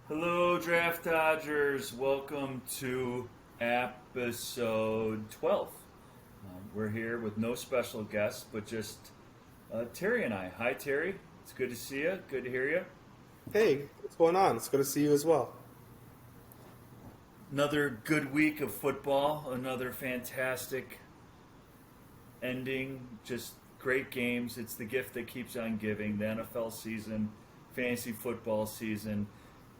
Hello, Draft Dodgers. Welcome to episode 12. We're here with no special guests, but just Terry and I. Hi, Terry. It's good to see you. Good to hear you. Hey, what's going on? It's good to see you as well. Another good week of football. Another fantastic ending. Just great games. It's the gift that keeps on giving. The NFL season, fantasy football season.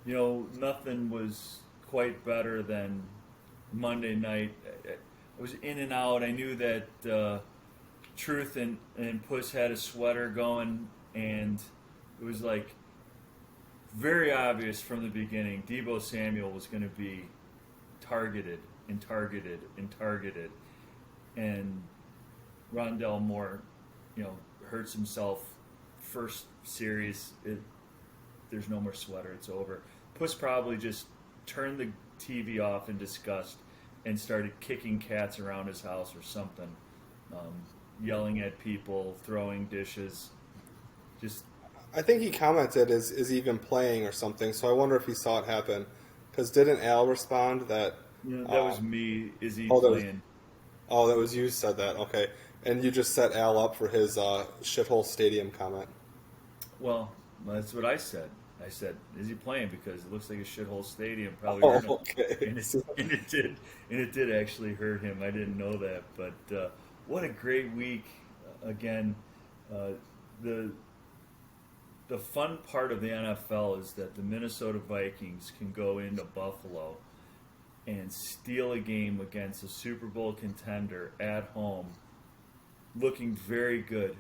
Nothing was quite better than Monday night. I was in and out. I knew that Truth and Puss had a sweater going, and it was like very obvious from the beginning. Debo Samuel was going to be targeted and targeted and targeted, and Rondell Moore, hurts himself. First series, there's no more sweater. It's over. Puss probably just turned the TV off in disgust and started kicking cats around his house or something, yelling at people, throwing dishes. Just I think he commented, is he even playing or something, so I wonder if he saw it happen. Because didn't Al respond that, that was me. Is he oh, that was, playing? oh, that was you said that, okay. And you just set Al up for his shithole stadium comment. Well, that's what I said. I said, "Is he playing?" Because it looks like a shithole stadium. Probably Oh, hurt him, okay. and it did actually hurt him. I didn't know that, but what a great week! Again, uh, the the fun part of the NFL is that the Minnesota Vikings can go into Buffalo and steal a game against a Super Bowl contender at home, looking very good.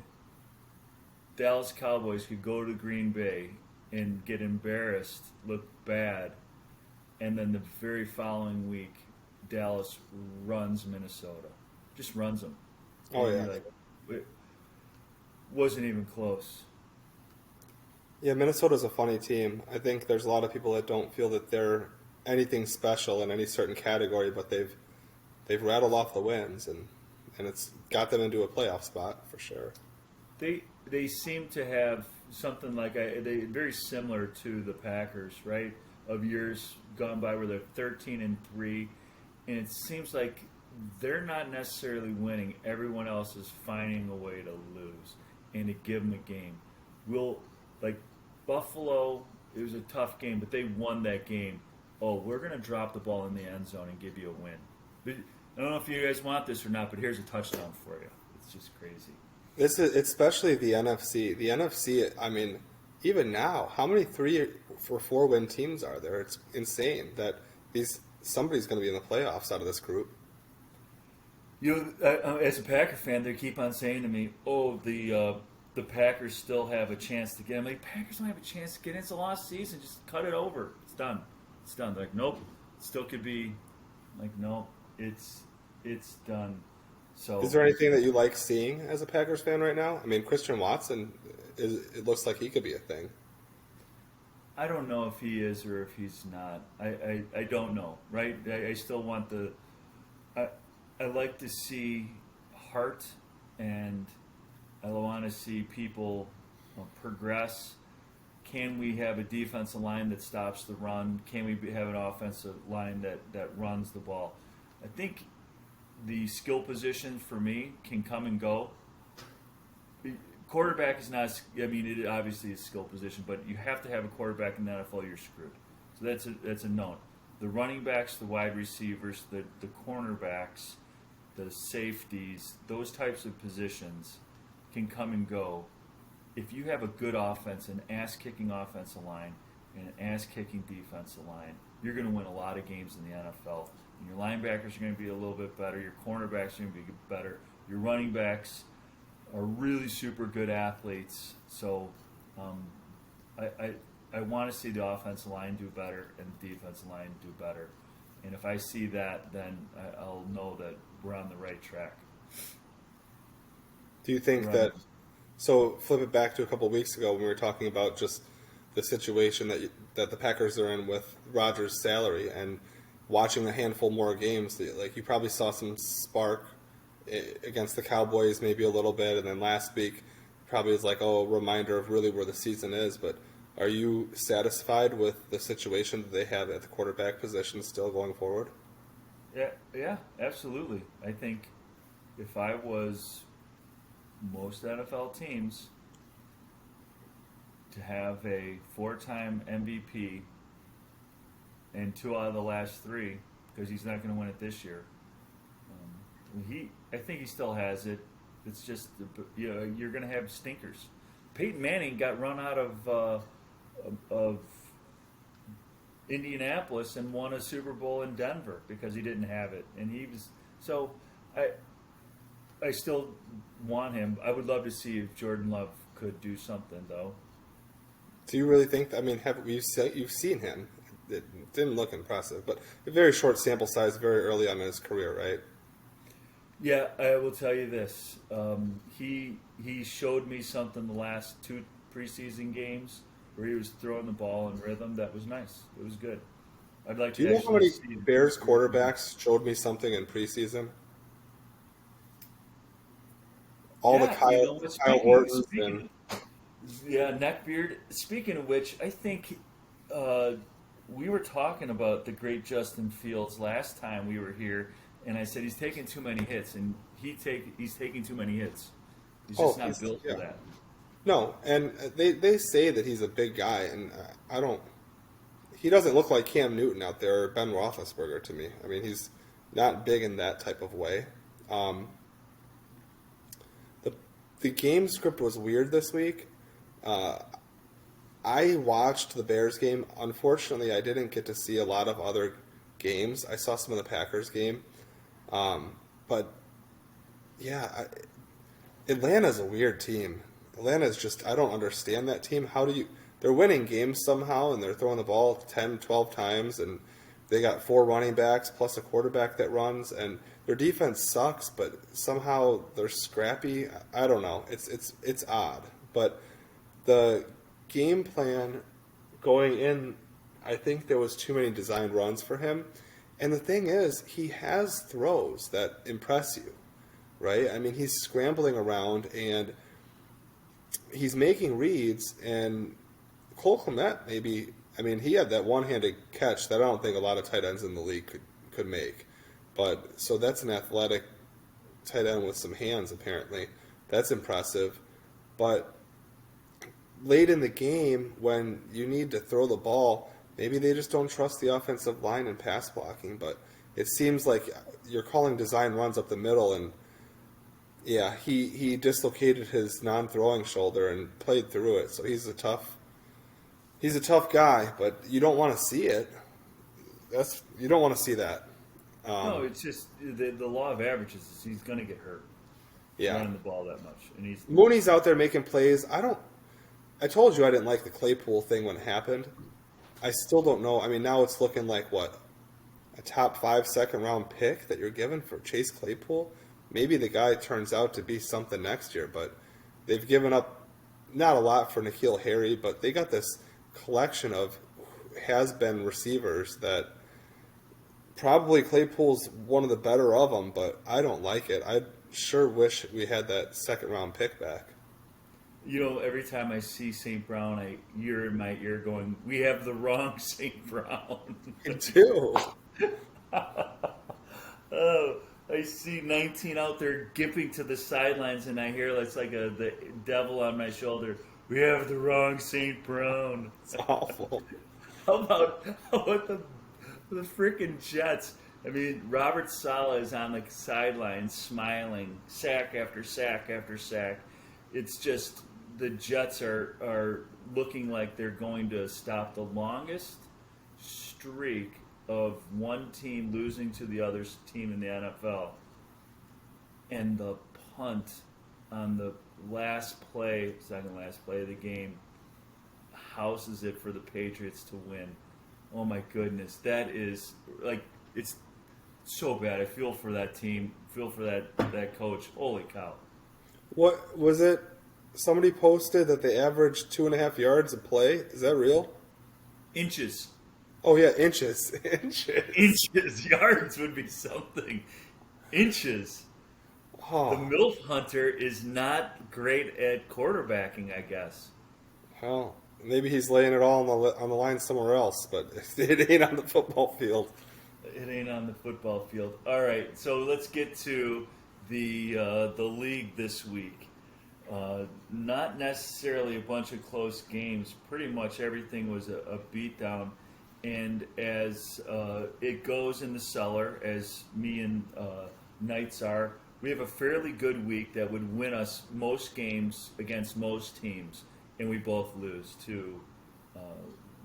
Dallas Cowboys could go to Green Bay and get embarrassed, look bad, and then the very following week, Dallas runs Minnesota, just runs them. Oh, And yeah. you're like, it wasn't even close. Yeah, Minnesota's a funny team. I think there's a lot of people that don't feel that they're anything special in any certain category, but they've rattled off the wins, and it's got them into a playoff spot for sure. They seem to have something like they very similar to the Packers, right? Of years gone by where they're 13-3, and it seems like they're not necessarily winning. Everyone else is finding a way to lose and to give them a game. Will like Buffalo? It was a tough game, but they won that game. Oh, we're going to drop the ball in the end zone and give you a win. But I don't know if you guys want this or not, but here's a touchdown for you. It's just crazy. This is especially the NFC. The NFC, I mean, even now, how many 3 or 4 win teams are there? It's insane that these somebody's going to be in the playoffs out of this group. As a Packer fan, they keep on saying to me, "Oh, the Packers still have a chance to get." I'm like, "Packers don't have a chance to get in. It's a lost season. Just cut it over. It's done. It's done." They're like, "Nope, it still could be." I'm like, "No, it's done." Is So there anything that you like seeing as a Packers fan right now? I mean, Christian Watson, it looks like he could be a thing. I don't know if he is or if he's not. I don't know, right? I still want I, I like to see heart, and I want to see people progress. Can we have a defensive line that stops the run? Can we have an offensive line that runs the ball? I think the skill positions for me can come and go. Quarterback is not. I mean, it obviously is a skill position, but you have to have a quarterback in the NFL. You're screwed. So that's a known. The running backs, the wide receivers, the cornerbacks, the safeties, those types of positions can come and go. If you have a good offense, an ass-kicking offensive line, and an ass-kicking defensive line, you're going to win a lot of games in the NFL. And your linebackers are going to be a little bit better. Your cornerbacks are going to be better. Your running backs are really super good athletes. So um, I want to see the offensive line do better and the defensive line do better. And if I see that, then I'll know that we're on the right track. Do you think Right. that? So flip it back to a couple weeks ago when we were talking about just the situation that the Packers are in with Rodgers' salary and watching a handful more games. Like you probably saw some spark against the Cowboys, maybe a little bit, and then last week probably was like, oh, a reminder of really where the season is. But Are you satisfied with the situation that they have at the quarterback position still going forward? Yeah, absolutely. I think if I was most NFL teams, to have a four-time MVP and two out of the last three, because he's not going to win it this year. I think he still has it. It's just, you're going to have stinkers. Peyton Manning got run out of Indianapolis and won a Super Bowl in Denver because he didn't have it, and he was so. I still want him. I would love to see if Jordan Love could do something though. Do you really think? I mean, you've seen him? It didn't look impressive, but a very short sample size, very early on in his career, right? Yeah, I will tell you this. He showed me something the last two preseason games where he was throwing the ball in rhythm. That was nice. It was good. I'd like Do you to know how many see him. Bears quarterbacks showed me something in preseason? All the Kyle Ortons and Neckbeard. Speaking of which, I think we were talking about the great Justin Fields last time we were here, and I said he's taking too many hits, and he's taking too many hits. He's just not built for that. No, and they say that he's a big guy, and I don't. He doesn't look like Cam Newton out there or Ben Roethlisberger to me. I mean, he's not big in that type of way. The game script was weird this week. I watched the Bears game. Unfortunately, I didn't get to see a lot of other games. I saw some of the Packers game. But, yeah, Atlanta's a weird team. Atlanta's just, I don't understand that team. They're winning games somehow, and they're throwing the ball 10, 12 times, and they got 4 running backs plus a quarterback that runs, and their defense sucks, but somehow they're scrappy. I don't know. It's odd. But the game plan going in, I think there was too many designed runs for him. And the thing is, he has throws that impress you, right? I mean, he's scrambling around, and he's making reads, and Cole Kmet maybe, I mean, he had that one-handed catch that I don't think a lot of tight ends in the league could make. But so that's an athletic tight end with some hands, apparently. That's impressive. But late in the game, when you need to throw the ball, maybe they just don't trust the offensive line and pass blocking. But it seems like you're calling design runs up the middle, and yeah, he dislocated his non-throwing shoulder and played through it. So he's a tough guy, but you don't want to see it. You don't want to see that. No, it's just the law of averages is he's going to get hurt. Running the ball that much, and Mooney's out there making plays. I told you I didn't like the Claypool thing when it happened. I still don't know. I mean, now it's looking like a top 5 second-round pick that you're giving for Chase Claypool. Maybe the guy turns out to be something next year, but they've given up not a lot for N'Keal Harry, but they got this collection of has-been receivers that probably Claypool's one of the better of them, but I don't like it. I sure wish we had that second-round pick back. You know, every time I see St. Brown, you're in my ear going, we have the wrong St. Brown. You do. Oh, I see 19 out there gimping to the sidelines, and I hear it's like the devil on my shoulder. We have the wrong St. Brown. It's awful. How about the freaking Jets? I mean, Robert Saleh is on the sideline smiling, sack after sack after sack. It's just the Jets are looking like they're going to stop the longest streak of one team losing to the other team in the NFL. And the punt on the second last play of the game, houses it for the Patriots to win. Oh my goodness, that is it's so bad. I feel for that team, feel for that coach. Holy cow! What was it? Somebody posted that they averaged 2.5 yards a play. Is that real? Inches. Oh yeah, inches. Inches. Yards would be something. Inches. Oh. The MILF Hunter is not great at quarterbacking, I guess. Well, maybe he's laying it all on the line somewhere else, but it ain't on the football field. It ain't on the football field. All right, so let's get to the league this week. Not necessarily a bunch of close games. Pretty much everything was a beatdown. And as it goes in the cellar, as me and Knights are, we have a fairly good week that would win us most games against most teams, and we both lose to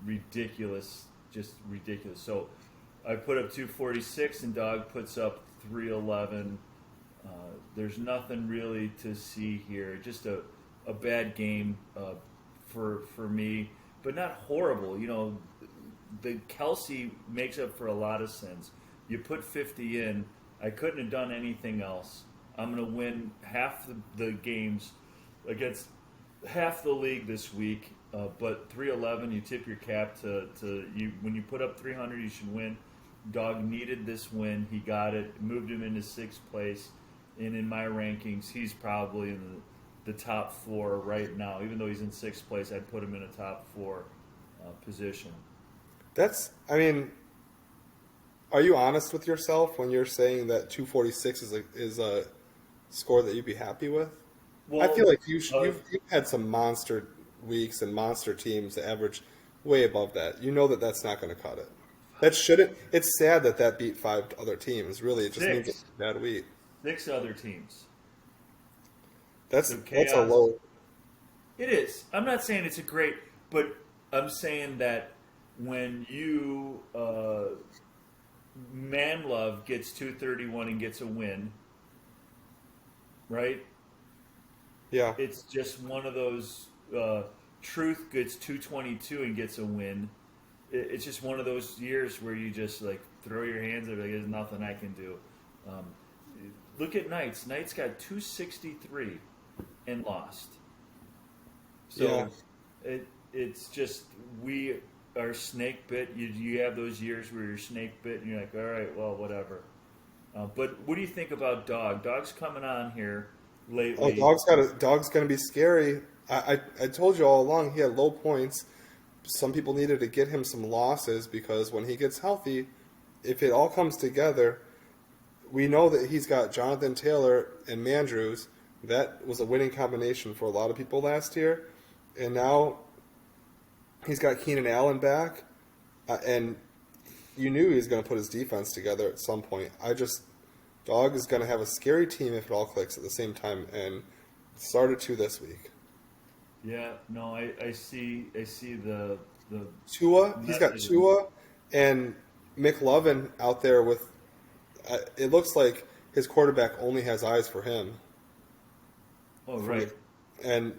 ridiculous, just ridiculous. So I put up 246, and Dog puts up 311. There's nothing really to see here. Just a bad game for me, but not horrible. You know, the Kelsey makes up for a lot of sins. You put 50 in. I couldn't have done anything else. I'm going to win half the games against half the league this week. But 311, you tip your cap to you. When you put up 300, you should win. Dog needed this win. He got it. Moved him into sixth place. And in my rankings, he's probably in the top four right now. Even though he's in sixth place, I'd put him in a top four position. I mean, are you honest with yourself when you're saying that 246 is a score that you'd be happy with? Well, I feel like you've had some monster weeks and monster teams that average way above that. You know that that's not going to cut it. That shouldn't. It's sad that beat 5 other teams. Really, it just means it's a bad week. 6 other teams. That's a low. It is. I'm not saying it's a great, but I'm saying that when you Manlove gets 231 and gets a win, right? Yeah. It's just one of those. Truth gets 222 and gets a win. It's just one of those years where you just like throw your hands up like there's nothing I can do. Look at Knights. Knights got 263 and lost. So it's just we are snake bit. You have those years where you're snake bit and you're like, all right, well, whatever. But what do you think about Dog? Dog's coming on here lately. Oh, Dog's going to be scary. I told you all along he had low points. Some people needed to get him some losses because when he gets healthy, if it all comes together, we know that he's got Jonathan Taylor and Mandrews. That was a winning combination for a lot of people last year. And now he's got Keenan Allen back. And you knew he was going to put his defense together at some point. Dog is going to have a scary team if it all clicks at the same time. And started to this week. Yeah, no, I see the Tua. He's got Tua and McLovin out there with. It looks like his quarterback only has eyes for him. Oh, right. And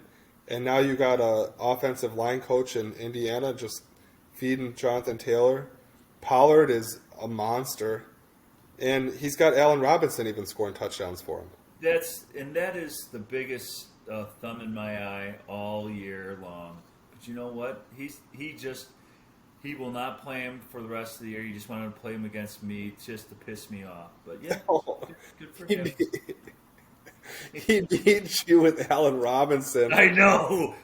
now you got a offensive line coach in Indiana just feeding Jonathan Taylor. Pollard is a monster, and he's got Allen Robinson even scoring touchdowns for him. That is the biggest thumb in my eye all year long. But you know what? He will not play him for the rest of the year. He just wanted to play him against me just to piss me off. But yeah, good for him. He beat you with Allen Robinson. I know.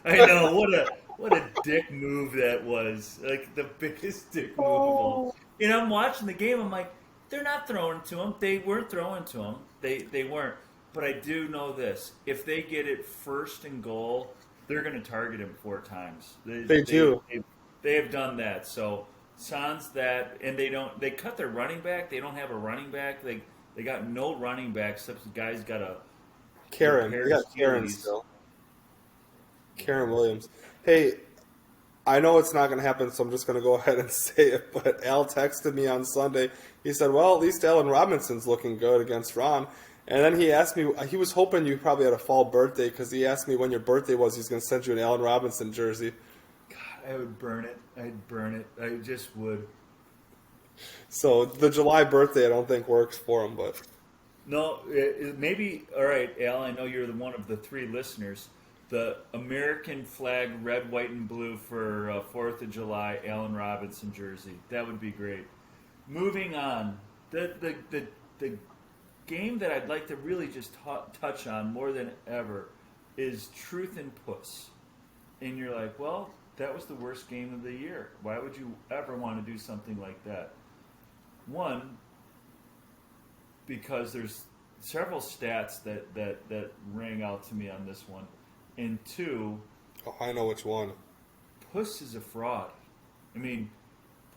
What a dick move that was. Like the biggest dick move of all. And I'm watching the game. I'm like, they're not throwing to him. They weren't throwing to him. They weren't. But I do know this: if they get it first and goal, they're going to target him 4 times. They do. They have done that. So sans that, and they cut their running back. They don't have a running back. They got no running back except the guy's got a Karen. They got Karen still. Karen Williams. Hey, I know it's not going to happen, so I'm just going to go ahead and say it. But Al texted me on Sunday. He said, "Well, at least Allen Robinson's looking good against Ron." And then he asked me, he was hoping you probably had a fall birthday because he asked me when your birthday was. He's going to send you an Allen Robinson jersey. God, I would burn it. I'd burn it. I just would. So the July birthday I don't think works for him, but. No, maybe. All right, Al, I know you're one of the 3 listeners. The American flag, red, white, and blue for 4th of July, Allen Robinson jersey. That would be great. Moving on. The game that I'd like to really just touch on more than ever is Truth and Puss. And you're like, well, that was the worst game of the year. Why would you ever want to do something like that? One, because there's several stats that rang out to me on this one. And two, Oh, I know which one. Puss is a fraud. I mean,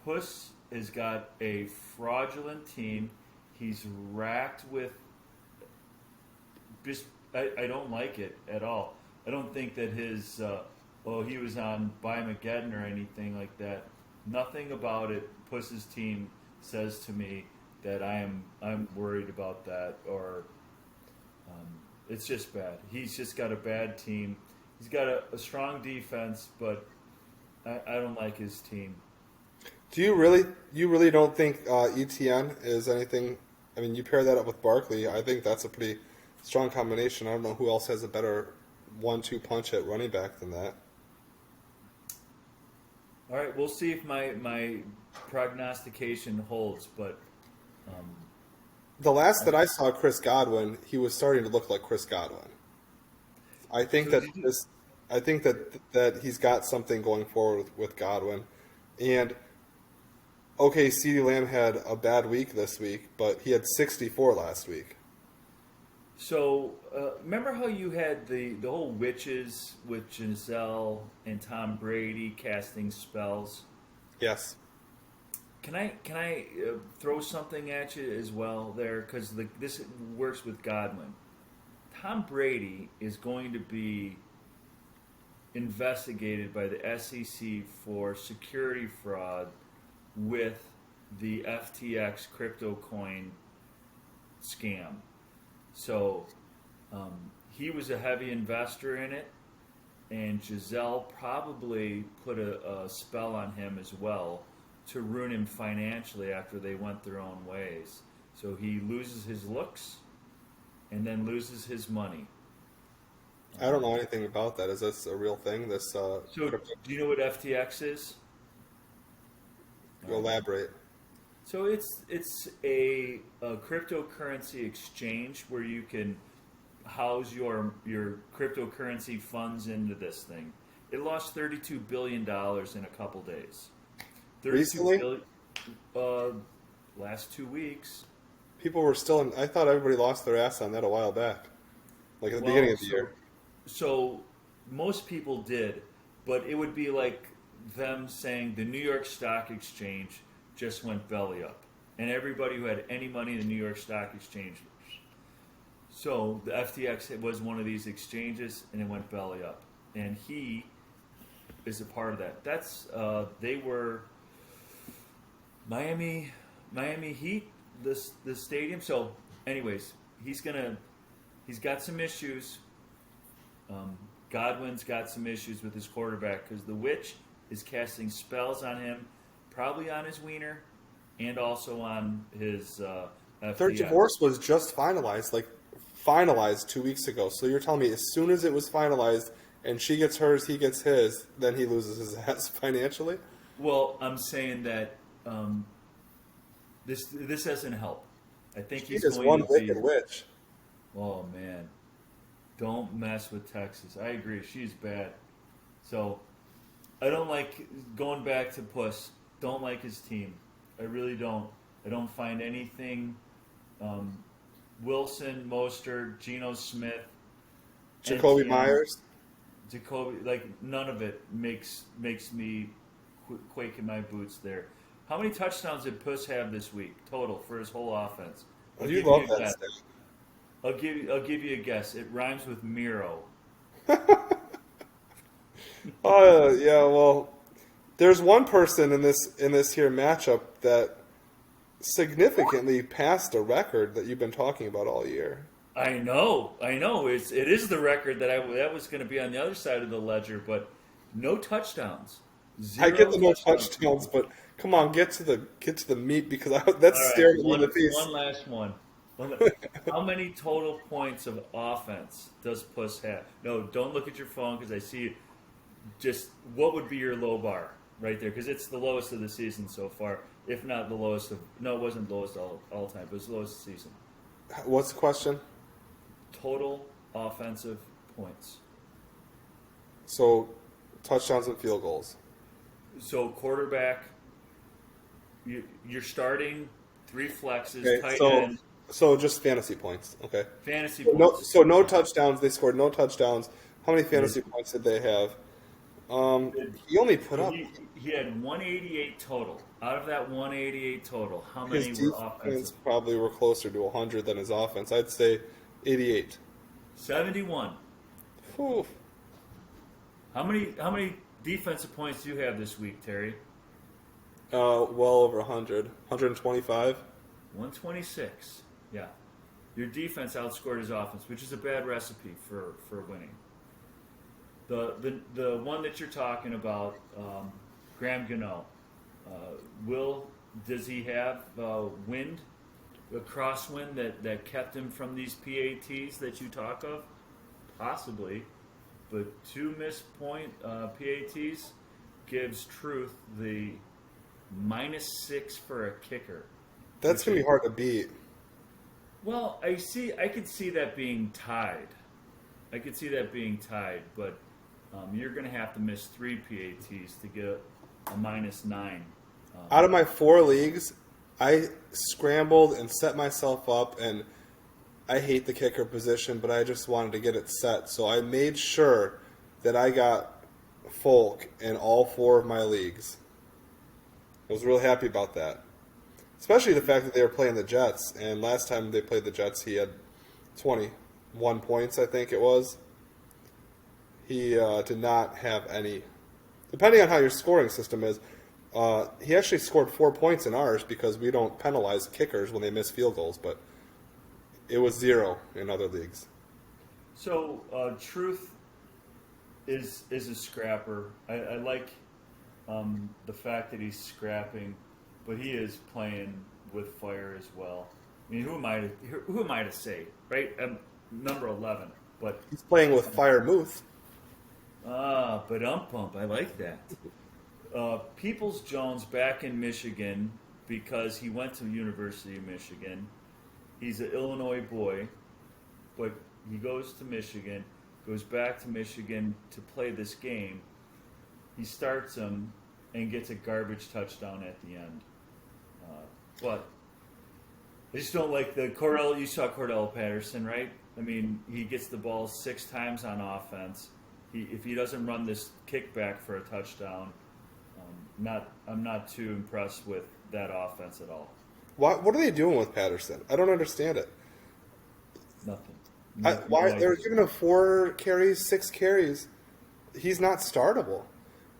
Puss has got a fraudulent team. He's racked with just. I don't like it at all. I don't think that his. He was on Mageddon or anything like that. Nothing about it. Puss's team says to me that I'm worried about that, or it's just bad. He's just got a bad team. He's got a strong defense, but I don't like his team. Do you really don't think ETN is anything? I mean, you pair that up with Barkley. I think that's a pretty strong combination. I don't know who else has a better 1-2 punch at running back than that. All right, we'll see if my prognostication holds, but the last that I saw Chris Godwin, he was starting to look like Chris Godwin. I think that he's got something going forward with Godwin, and okay, CeeDee Lamb had a bad week this week, but he had 64 last week. So, remember how you had the whole witches with Giselle and Tom Brady casting spells? Yes. Can I throw something at you as well there? Because this works with Godwin. Tom Brady is going to be investigated by the SEC for security fraud with the FTX crypto coin scam. So he was a heavy investor in it, and Giselle probably put a spell on him as well to ruin him financially after they went their own ways. So he loses his looks and then loses his money. I don't know anything about that. Is this a real thing? So do you know what FTX is? Elaborate. So it's a cryptocurrency exchange where you can house your cryptocurrency funds into this thing. It lost $32 billion in a couple days. Recently? Last 2 weeks. People were still in. I thought everybody lost their ass on that a while back, like at the beginning of the year. So most people did, but it would be like them saying the New York Stock Exchange just went belly up, and everybody who had any money in the New York Stock Exchange. So the FTX was one of these exchanges, and it went belly up, and he is a part of that. That's they were Miami Heat, the stadium. So, anyways, he's got some issues. Godwin's got some issues with his quarterback because the witch is casting spells on him, probably on his wiener, and also on his FTX. Their divorce was just finalized 2 weeks ago. So you're telling me as soon as it was finalized and she gets hers, he gets his, then he loses his ass financially? Well, I'm saying that this doesn't help. I think he's is going one to wicked be. witch. Oh man, don't mess with Texas. I agree, she's bad. So I don't like going back to Puss. Don't like his team. I really don't. I don't find anything. Wilson, Mostert, Geno Smith, Jacoby Myers. None of it makes me quake in my boots there. How many touchdowns did Puss have this week total for his whole offense? You love that stat. I'll give you a guess. It rhymes with Miro. Oh yeah, well, there's one person in this here matchup that significantly passed a record that you've been talking about all year. I know. It is the record that was going to be on the other side of the ledger, but no touchdowns. I get the no touchdowns, but come on, get to the meat because that's staring me in the face. One last one. How many total points of offense does Puss have? No, don't look at your phone because I see it. Just what would be your low bar right there? Because it's the lowest of the season so far, if not the lowest of. No, it wasn't the lowest all time. It was the lowest of the season. What's the question? Total offensive points. So, touchdowns and field goals. So quarterback, you're starting 3 flexes, Okay, tight so end, just fantasy points. Okay. fantasy No, points. so no touchdowns. They scored no touchdowns. How many He fantasy points did they have? He only put so up he had 188 total. Out of that 188 total, how his many were defense offensive? probably were closer to 100 than his offense. I'd say 88. 71. Whew. How many defensive points do you have this week, Terry? Well over 100. 125. 126. Yeah. Your defense outscored his offense, which is a bad recipe for winning. The one that you're talking about, Graham Gano, does he have wind, a crosswind that kept him from these PATs that you talk of? Possibly, but 2 missed point PATs gives Truth the -6 for a kicker. That's going to be hard to beat. Well, I could see that being tied. But you're going to have to miss 3 PATs to get a -9. Out of my 4 leagues, I scrambled and set myself up, and I hate the kicker position, but I just wanted to get it set. So I made sure that I got Folk in all 4 of my leagues. I was real happy about that. Especially the fact that they were playing the Jets, and last time they played the Jets, he had 21 points, I think it was. He did not have any. Depending on how your scoring system is, he actually scored 4 points in ours because we don't penalize kickers when they miss field goals, but it was 0 in other leagues. So Truth is a scrapper. I like the fact that he's scrapping, but he is playing with fire as well. I mean, who am I to say, right? Number 11, but He's playing with Fire Muth. but pump. I like that. Peoples Jones back in Michigan because he went to the University of Michigan. He's an Illinois boy, but he goes to Michigan, goes back to Michigan to play this game. He starts him and gets a garbage touchdown at the end. But I just don't like the Cordell. You saw Cordell Patterson, right? I mean, he gets the ball 6 times on offense. If he doesn't run this kickback for a touchdown, I'm not too impressed with that offense at all. What are they doing with Patterson? I don't understand it. Nothing. Why they're giving him 4 carries, 6 carries? He's not startable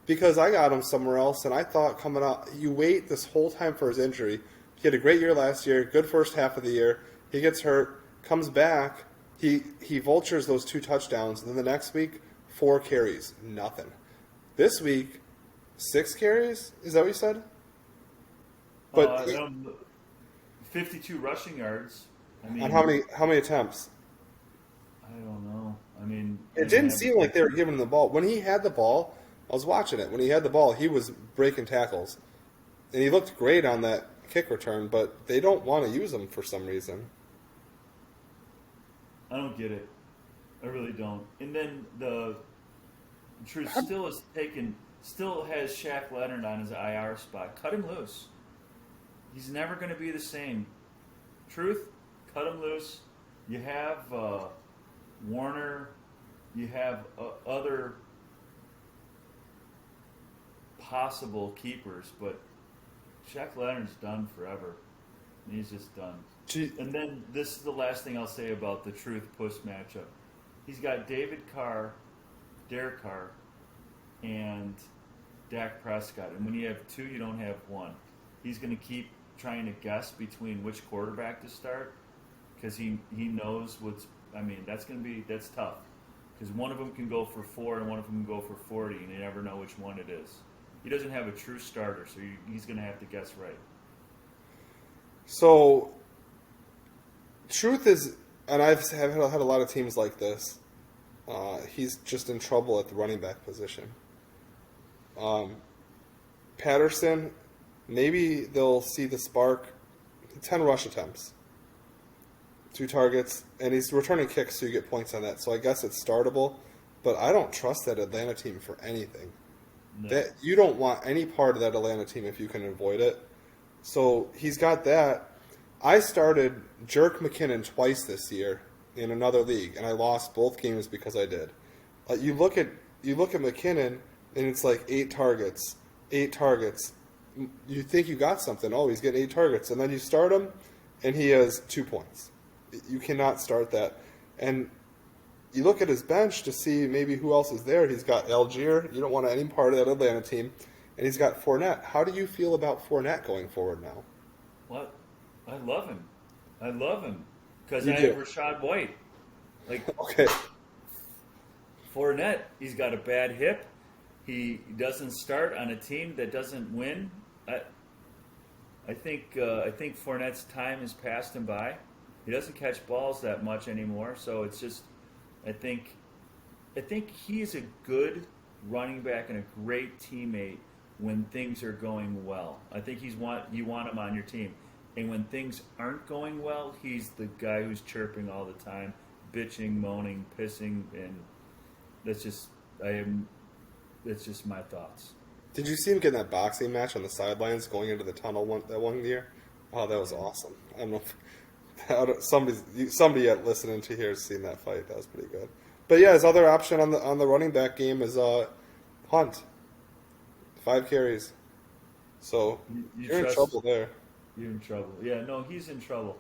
because I got him somewhere else, and I thought coming out, you wait this whole time for his injury. He had a great year last year, good first half of the year. He gets hurt, comes back, he vultures those 2 touchdowns, and then the next week 4 carries, nothing. This week 6 carries. Is that what you said? But 52 rushing yards. I mean, on how many attempts? I don't know. I mean, It didn't seem like they were giving him the ball. When he had the ball, I was watching it. When he had the ball, he was breaking tackles. And he looked great on that kick return, but they don't want to use him for some reason. I don't get it. I really don't. And then the Truth still has Shaq Leonard on his IR spot. Cut him loose. He's never going to be the same. Truth, cut him loose. You have Warner. You have other possible keepers, but Shaq Leonard's done forever. He's just done. And then this is the last thing I'll say about the Truth Puss matchup. He's got David Carr, Derek Carr, and Dak Prescott. And when you have 2, you don't have 1. He's going to keep trying to guess between which quarterback to start because he knows what's. I mean, that's tough because one of them can go for 4 and one of them can go for 40, and you never know which one it is. He doesn't have a true starter, so he's going to have to guess right. So, Truth is, and I've had a lot of teams like this. He's just in trouble at the running back position. Patterson, maybe they'll see the spark. 10 rush attempts, 2 targets, and he's returning kicks, so you get points on that. So I guess it's startable. but I don't trust that Atlanta team for anything. No. That you don't want any part of that Atlanta team if you can avoid it. So he's got that. I started Jerk McKinnon twice this year in another league, and I lost both games because I did. You look at McKinnon, and it's like 8 targets, 8 targets. You think you got something. Oh, he's getting 8 targets, and then you start him, and he has 2 points. You cannot start that. And you look at his bench to see maybe who else is there. He's got Algier. You don't want any part of that Atlanta team. And he's got Fournette. How do you feel about Fournette going forward now? What? I love him. I love him because You I do. have Rashad White. Like Okay. Fournette, he's got a bad hip. He doesn't start on a team that doesn't win. I think Fournette's time has passed him by. He doesn't catch balls that much anymore. So it's just, I think he's a good running back and a great teammate when things are going well. I think you want him on your team. And when things aren't going well, he's the guy who's chirping all the time, bitching, moaning, pissing, and that's just my thoughts. Did you see him get in that boxing match on the sidelines going into the tunnel that one year? Oh, that was awesome. I don't know if somebody listening to here has seen that fight. That was pretty good. But yeah, his other option on the running back game is Hunt. 5 carries. So you're in trouble there. You're in trouble. Yeah, no, he's in trouble.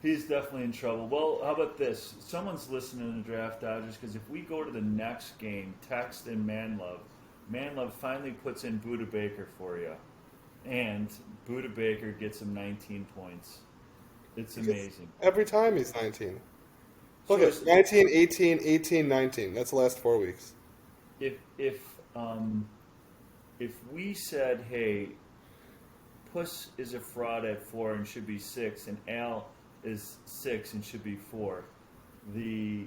He's definitely in trouble. Well, how about this? Someone's listening to the Draft Dodgers because if we go to the next game, Text and Manlove finally puts in Buda Baker for you. And Buda Baker gets him 19 points. It's amazing. Every time he's 19. Look So at 19, 18, 18, 19. That's the last 4 weeks. If we said, hey, Puss is a fraud at 4 and should be 6, and Al is 6 and should be 4, the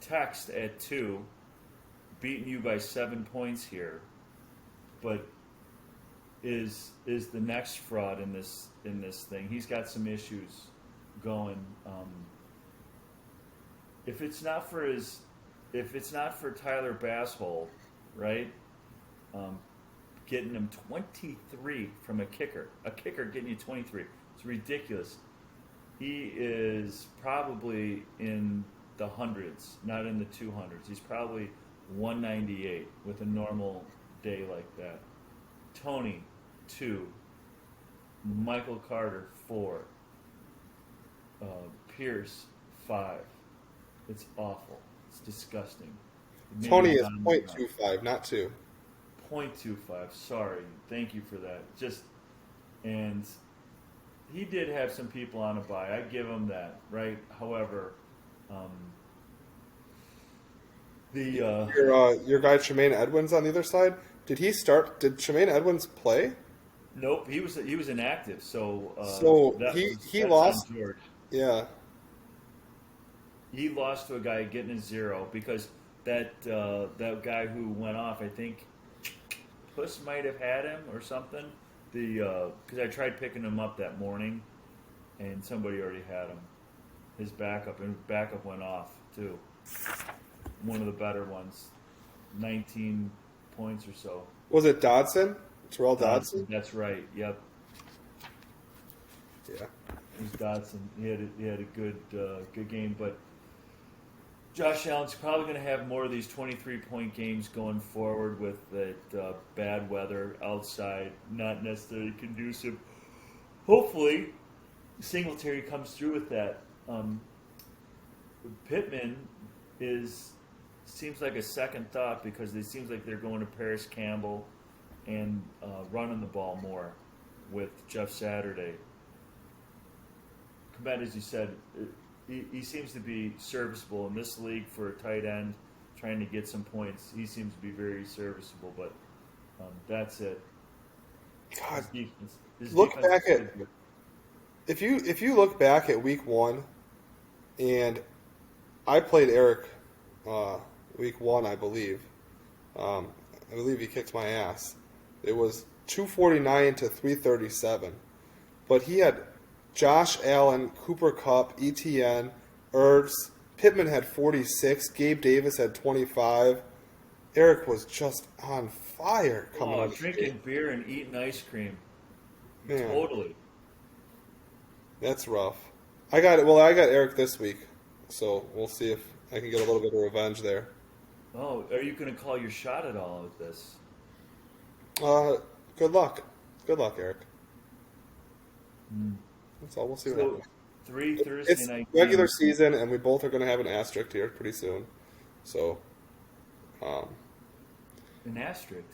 Text at 2, beating you by 7 points here, but is the next fraud in this thing. He's got some issues going. If it's not for Tyler Basshole, right? Getting him 23 from a kicker getting you 23. It's ridiculous. He is probably in the hundreds, not in the 200s. He's probably 198 with a normal day like that. Tony, 2. Michael Carter, 4. Pierce, 5. It's awful. It's disgusting. Tony is .25, not 2. 0.25. Sorry. Thank you for that. And he did have some people on a bye. I give him that, right? However, your guy Tremaine Edmonds on the other side. Did he start? Did Tremaine Edmonds play? Nope, he was inactive. So he lost. George. Yeah. He lost to a guy getting a 0 because that guy who went off, I think Puss might have had him or something. Because I tried picking him up that morning, and somebody already had him. His backup went off too. One of the better ones, 19 points or so. Was it Dodson? Terrell Dodson? That's right. Yep. Yeah. It was Dodson. He had a good game, but Josh Allen's probably going to have more of these 23-point games going forward with that bad weather outside, not necessarily conducive. Hopefully, Singletary comes through with that. Pittman seems like a second thought because it seems like they're going to Paris Campbell and running the ball more with Jeff Saturday. Komet, as you said, he seems to be serviceable in this league for a tight end, trying to get some points. He seems to be very serviceable, but that's it. God, his look defense back is at good. if you look back at week 1, and I played Eric week 1, I believe. I believe he kicked my ass. It was 249 to 337, but he had Josh Allen, Cooper Kupp, ETN, Ertz, Pittman had 46. Gabe Davis had 25. Eric was just on fire coming out of the drinking game. beer and eating ice cream. Man, Totally. that's rough. I got Eric this week, so we'll see if I can get a little bit of revenge there. Oh, are you going to call your shot at all with this? Good luck. Good luck, Eric. Mm. That's all. We'll see what So, happens. 3 Thursday It's night regular games. season, and we both are going to have an asterisk here pretty soon. So, An asterisk.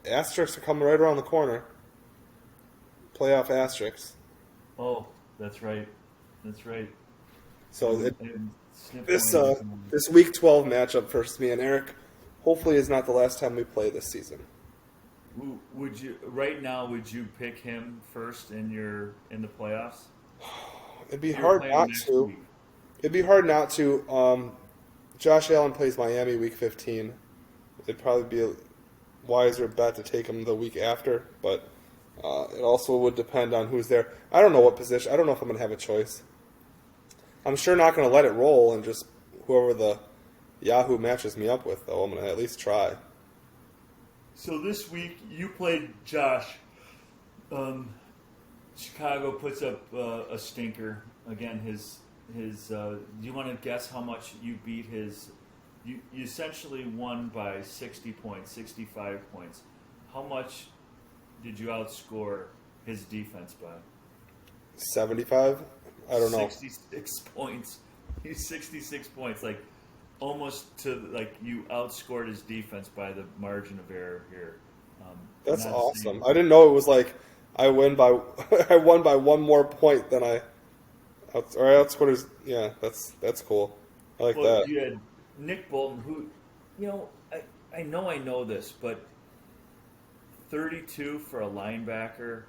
asterisks are coming right around the corner. Playoff asterisks. Oh, that's right. That's right. So And snip this one. this week 12 matchup for me and Eric, hopefully, is not the last time we play this season. Would you right now? Would you pick him first in the playoffs? It'd be You're hard playing not next to. week. It'd be hard not to. Josh Allen plays Miami week 15. It'd probably be a wiser bet to take him the week after, but it also would depend on who's there. I don't know what position. I don't know if I'm going to have a choice. I'm sure not going to let it roll and just whoever the Yahoo matches me up with, though. I'm going to at least try. So this week you played Josh. Chicago puts up a stinker again. His. Do you want to guess how much you beat his? You essentially won by 60 points, 65 points. How much did you outscore his defense by? 75? I don't know. 66 points. He's 66 points, like almost to like you outscored his defense by the margin of error here. That's not awesome. saying- I didn't know it was like I won by I won by one more point than I outscored his. Yeah, that's cool. I like Well, that. you had Nick Bolton, who, I know this, but 32 for a linebacker.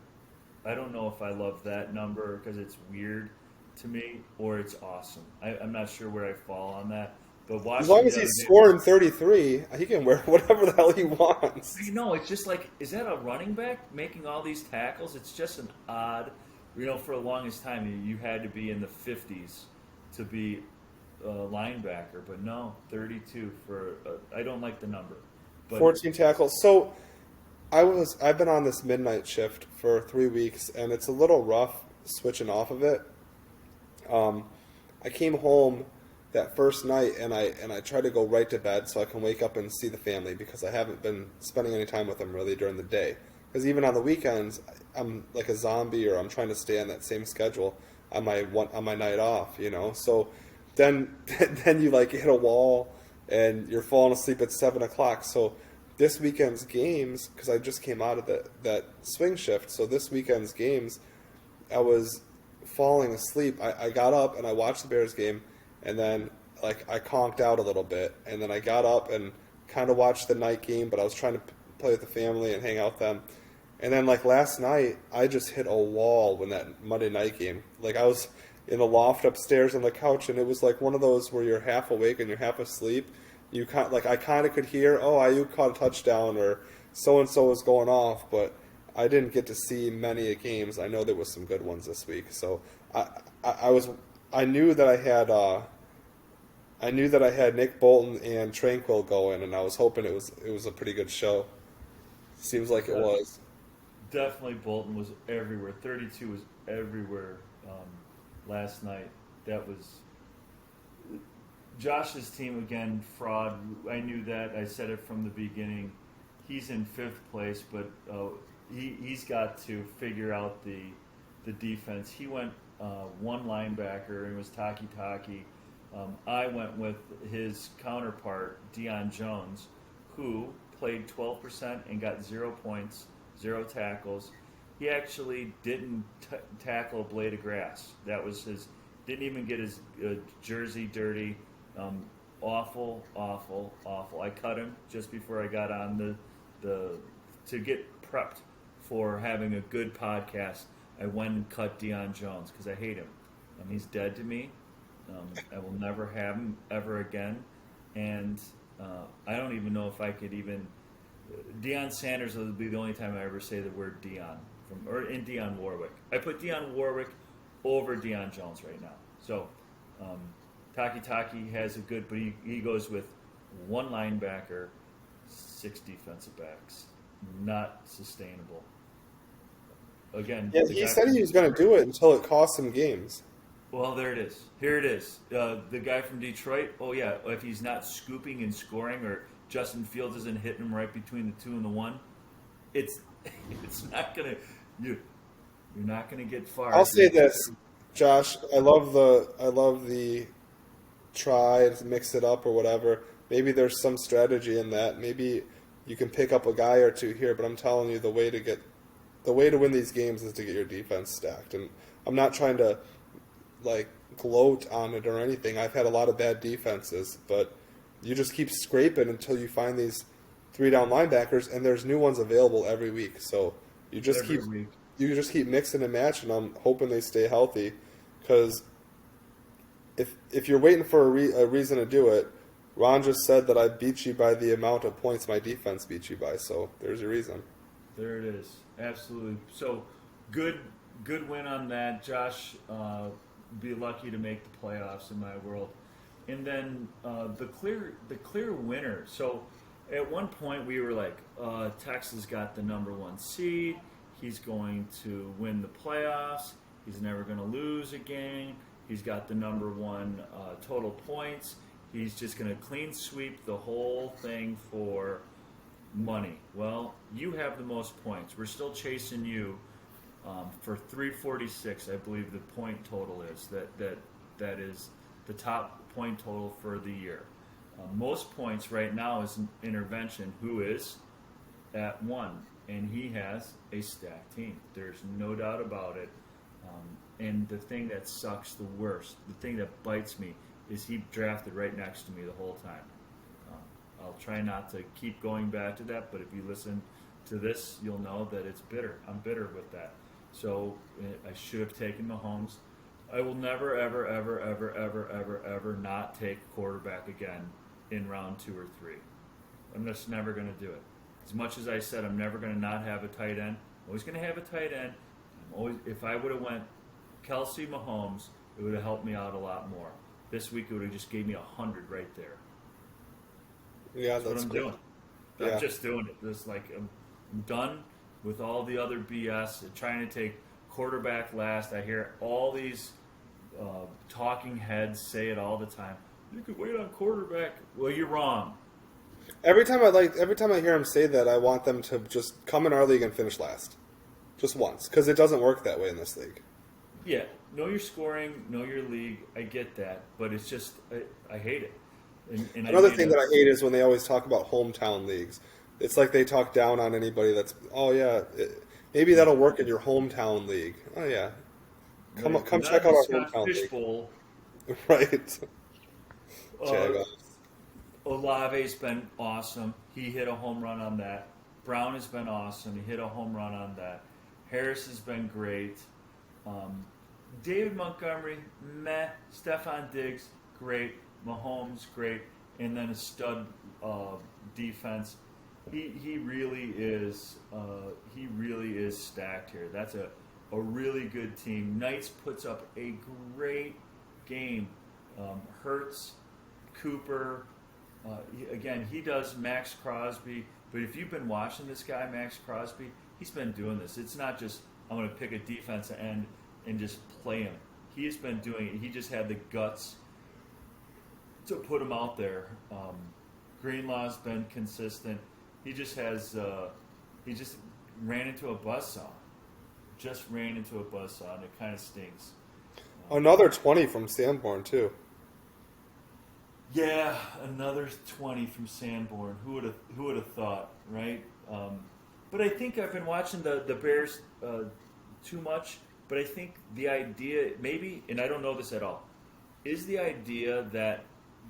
I don't know if I love that number because it's weird to me, or it's awesome. I'm not sure where I fall on that. But As long as he's scoring 33, he can wear whatever the hell he wants. I know, it's just like, is that a running back making all these tackles? It's just an odd, for the longest time, you had to be in the 50s to be a linebacker, but no, 32 for, I don't like the number. But 14 tackles. So I've been on this midnight shift for 3 weeks, and it's a little rough switching off of it. I came home that first night, and I tried to go right to bed so I can wake up and see the family because I haven't been spending any time with them really during the day. Because even on the weekends, I'm like a zombie, or I'm trying to stay on that same schedule on my night off, So then you like hit a wall, and you're falling asleep at 7 o'clock. So this weekend's games, because I just came out of that swing shift, so this weekend's games, I was falling asleep. I got up and I watched the Bears game, and then I conked out a little bit, and then I got up and kind of watched the night game, but I was trying to play with the family and hang out with them. And then last night, I just hit a wall when that Monday night game. I was in the loft upstairs on the couch, and it was like one of those where you're half awake and you're half asleep. I kind of could hear, Ayuk caught a touchdown, or so and so was going off, but I didn't get to see many games. I know there was some good ones this week, so I knew that I had Nick Bolton and Tranquil going, and I was hoping it was a pretty good show. Seems like it was. Definitely Bolton was everywhere. 32 was everywhere last night. That was Josh's team again, fraud. I knew that. I said it from the beginning. He's in 5th place, but he's got to figure out the defense. He went one linebacker, and it was Taki. I went with his counterpart, Deion Jones, who played 12% and got 0 points, 0 tackles. He actually didn't tackle a blade of grass. That was his. Didn't even get his jersey dirty. Awful. I cut him just before I got on to get prepped for having a good podcast. I went and cut Deion Jones because I hate him. He's dead to me. I will never have him ever again, and I don't even know if I could even. Deion Sanders will be the only time I ever say the word Deion in Deion Warwick. I put Deion Warwick over Deion Jones right now. So Taki has a good, but he goes with one linebacker, 6 defensive backs. Not sustainable. Again, Yeah, the he guy said from he was going to do it until it cost him games. well, there it is. Here it is. The guy from Detroit. Oh yeah, if he's not scooping and scoring, or Justin Fields isn't hitting him right between the 2 and the 1, it's it's not gonna you're not gonna get far. I'll say this, Josh. I love the try to mix it up or whatever. Maybe there's some strategy in that. Maybe you can pick up a guy or two here, but I'm telling you, the way to win these games is to get your defense stacked. And I'm not trying to like gloat on it or anything. I've had a lot of bad defenses, but you just keep scraping until you find these 3 down linebackers, and there's new ones available every week. So you just every keep week. you just keep mixing and matching them, hoping they stay healthy. Because if you're waiting for a reason to do it, Ron just said that I beat you by the amount of points my defense beat you by. So there's your reason. There it is. Absolutely. So good win on that, Josh. Be lucky to make the playoffs in my world. And then the clear winner. So at one point we were like, Texas got the number 1 seed. He's going to win the playoffs. He's never going to lose a game. He's got the number 1 total points. He's just going to clean sweep the whole thing for money. Well, you have the most points. We're still chasing you for 346. I believe the point total is that is the top point total for the year. Most points right now is Intervention, who is at 1, and he has a stacked team. There's no doubt about it. And the thing that sucks the worst, the thing that bites me, is he drafted right next to me the whole time. I'll try not to keep going back to that, but if you listen to this, you'll know that it's bitter. I'm bitter with that. So I should have taken Mahomes. I will never, ever, ever, ever, ever, ever, ever not take quarterback again in round 2 or 3. I'm just never going to do it. As much as I said I'm never going to not have a tight end, I'm always going to have a tight end. If I would have went Kelsey, Mahomes, it would have helped me out a lot more. This week it would have just gave me 100 right there. Yeah, That's what I'm cool. doing. Yeah. I'm just doing it. Just like I'm done with all the other BS. Trying to take quarterback last. I hear all these talking heads say it all the time. You could wait on quarterback. Well, you're wrong. Every time I hear him say that, I want them to just come in our league and finish last, just once, because it doesn't work that way in this league. Yeah, know your scoring, know your league. I get that, but it's just I hate it. And Another thing that I hate is when they always talk about hometown leagues. It's like they talk down on anybody that's, maybe that'll work in your hometown league. Oh yeah, come check out our hometown league. Fishbowl. Right. Jaguars. Olave's been awesome. He hit a home run on that. Brown has been awesome. He hit a home run on that. Harris has been great. David Montgomery, meh. Stephon Diggs, great. Mahomes, great. And then a stud defense. He really is stacked here. That's a really good team. Knights puts up a great game. Hurts, Cooper. He does Max Crosby. But if you've been watching this guy, Max Crosby, he's been doing this. It's not just I'm going to pick a defensive end and just play him. He's been doing it. He just had the guts to put him out there. Greenlaw's been consistent. He just has. He just ran into a buzzsaw. And it kind of stinks. Another 20 from Sanborn too. Yeah, another 20 from Sanborn. Who would have thought, right? But I think I've been watching the Bears too much. But I think the idea, maybe, and I don't know this at all, is the idea that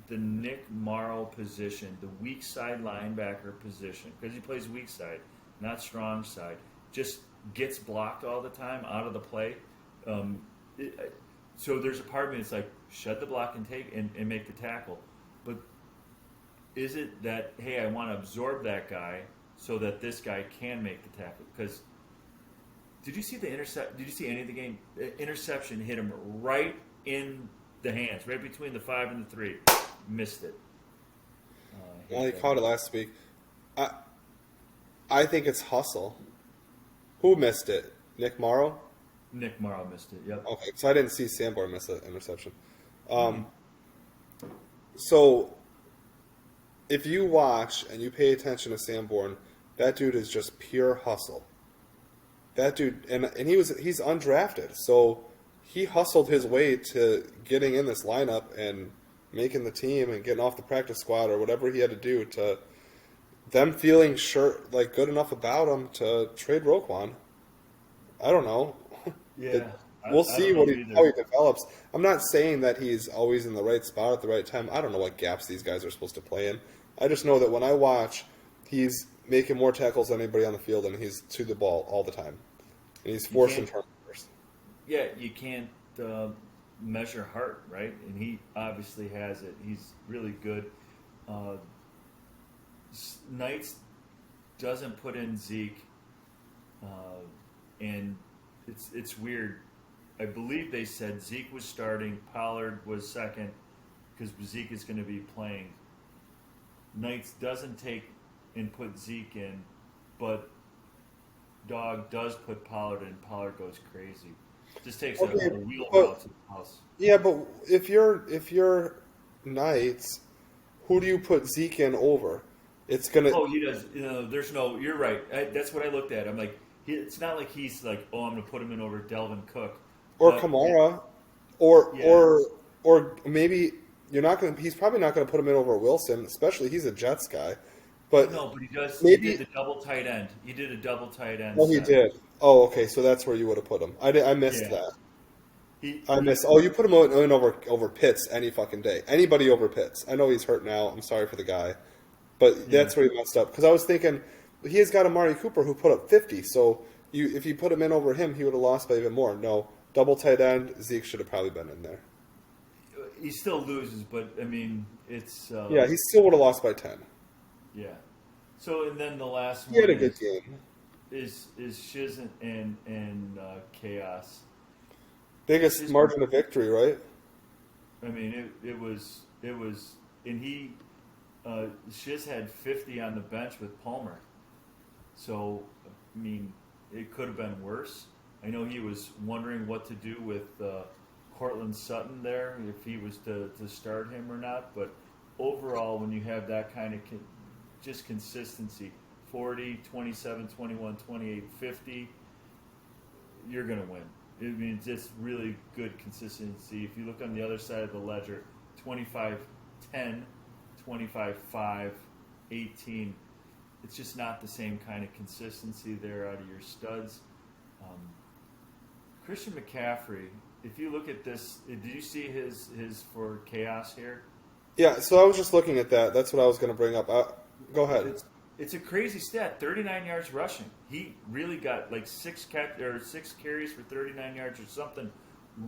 the Nick Morrow position, the weak side linebacker position, because he plays weak side, not strong side, just gets blocked all the time out of the play. So there's a part of me that's like, shut the block and take and make the tackle. But is it that, hey, I want to absorb that guy so that this guy can make the tackle? Because did you see the intercept? Did you see any of the game? The interception hit him right in the hands, right between the 5 and the 3. Missed it. Well, he caught it last week. I think it's hustle. Who missed it? Nick Morrow? Nick Morrow missed it, yep. Okay, so I didn't see Sanborn miss an interception. So, if you watch and you pay attention to Sanborn, that dude is just pure hustle. That dude, and he's undrafted, so he hustled his way to getting in this lineup and making the team and getting off the practice squad or whatever he had to do to them feeling sure, like good enough about him to trade Roquan. I don't know. Yeah. We'll see how he develops. I'm not saying that he's always in the right spot at the right time. I don't know what gaps these guys are supposed to play in. I just know that when I watch, he's making more tackles than anybody on the field, and he's to the ball all the time. And he's forcing turnovers. Yeah, you can't measure heart, right? And he obviously has it. He's really good. Knights doesn't put in Zeke, and it's weird. I believe they said Zeke was starting, Pollard was second, because Zeke is going to be playing. Knights doesn't take and put Zeke in, but Dog does put Pollard in. Pollard goes crazy. Just takes a wheel route to the house. Yeah, but if you're Knights, who do you put Zeke in over? It's gonna. Oh, he does. There's no. You're right. That's what I looked at. I'm like, it's not like he's like, oh, I'm gonna put him in over Delvin Cook or Kamara, or maybe you're not gonna. He's probably not gonna put him in over Wilson, especially he's a Jets guy. But no, but he does. Maybe, he did the double tight end. He did a double tight end. Oh, he did. Oh, okay. So that's where you would have put him. I missed that. I missed. Oh, you put him in over Pitts any fucking day. Anybody over Pitts. I know he's hurt now. I'm sorry for the guy, but that's where he messed up. Because I was thinking he has got Amari Cooper who put up 50. So if you put him in over him, he would have lost by even more. No, double tight end. Zeke should have probably been in there. He still loses, but I mean, it's yeah. He still would have lost by 10. Yeah. So and then the last one he had a good game. Is Shiz and Chaos. Biggest margin of victory, right? I mean, it was, and he, Shiz had 50 on the bench with Palmer. So, I mean, it could have been worse. I know he was wondering what to do with Cortland Sutton there, if he was to start him or not. But overall, when you have that kind of just consistency, 40, 27, 21, 28, 50, you're going to win. I mean, it's just really good consistency. If you look on the other side of the ledger, 25-10, 25-5, 18, it's just not the same kind of consistency there out of your studs. Christian McCaffrey, if you look at this, did you see his for Chaos here? Yeah, so I was just looking at that. That's what I was going to bring up. Go ahead. It's a crazy stat, 39 yards rushing. He really got like 6 carries for 39 yards or something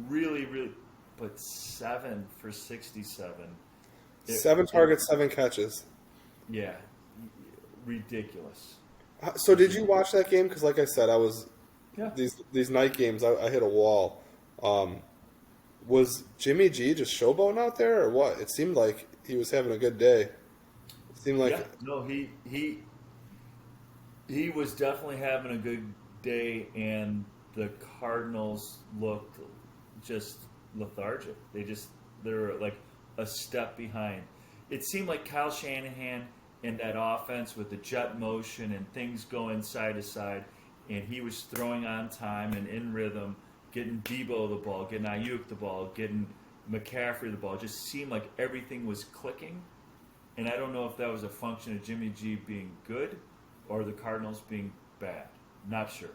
really, really, but 7 for 67. 7 targets, 7 catches. Yeah, ridiculous. So did you watch that game? Because like I said, I was Yeah. these night games. I hit a wall. Was Jimmy G just showboating out there, or what? It seemed like he was having a good day. It seemed like he was definitely having a good day, and the Cardinals looked just lethargic. They're like a step behind. It seemed like Kyle Shanahan and that offense with the jet motion and things going side to side, and he was throwing on time and in rhythm, getting Debo the ball, getting Ayuk the ball, getting McCaffrey the ball. It just seemed like everything was clicking. And I don't know if that was a function of Jimmy G being good or the Cardinals being bad. Not sure.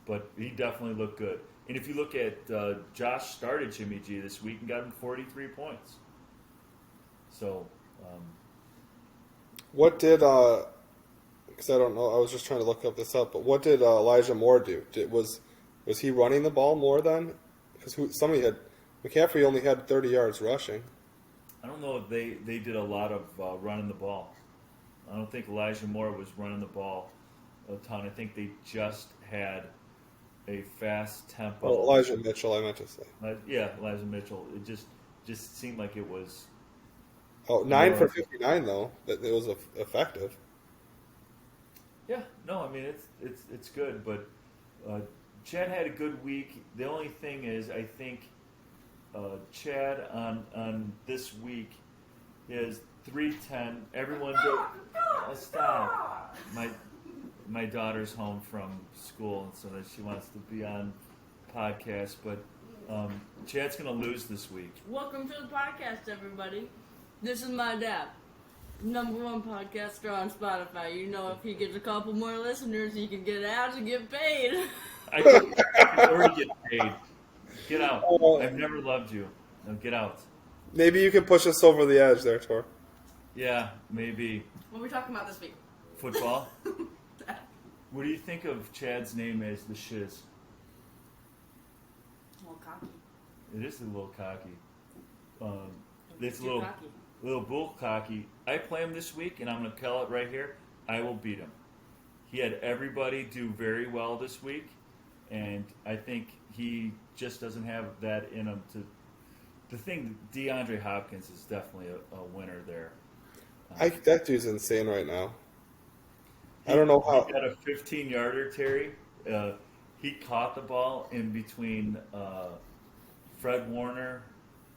But he definitely looked good. And if you look at Josh started Jimmy G this week and got him 43 points. So, what did because I don't know, I was just trying to look this up, but what did Elijah Moore do? Was he running the ball more then? Because McCaffrey only had 30 yards rushing. I don't know if they did a lot of running the ball. I don't think Elijah Moore was running the ball a ton. I think they just had a fast tempo. Oh, Elijah Mitchell, I meant to say. Yeah, Elijah Mitchell. It just seemed like it was Oh, 9 more. for 59 though. That it was effective. Yeah, no, I mean it's good, but uh, Chad had a good week. The only thing is, I think Chad on this week is 310. Everyone did. Stop. My daughter's home from school, so that she wants to be on podcast. But Chad's gonna lose this week. Welcome to the podcast, everybody. This is my dad, #1 podcaster on Spotify. You know, if he gets a couple more listeners, he can get out and get paid. I can already get paid. Get out. Oh. I've never loved you. Now get out. Maybe you can push us over the edge there, Tor. Yeah, maybe. What are we talking about this week? Football? What do you think of Chad's name as the Shiz? A little cocky. It is a little cocky. It's a Too little, cocky. little bull cocky. I play him this week, and I'm going to call it right here. I will beat him. He had everybody do very well this week, and I think he just doesn't have that in him to. The thing, DeAndre Hopkins is definitely a winner there. That dude's insane right now. I don't know how. He got a 15-yarder, Terry. He caught the ball in between Fred Warner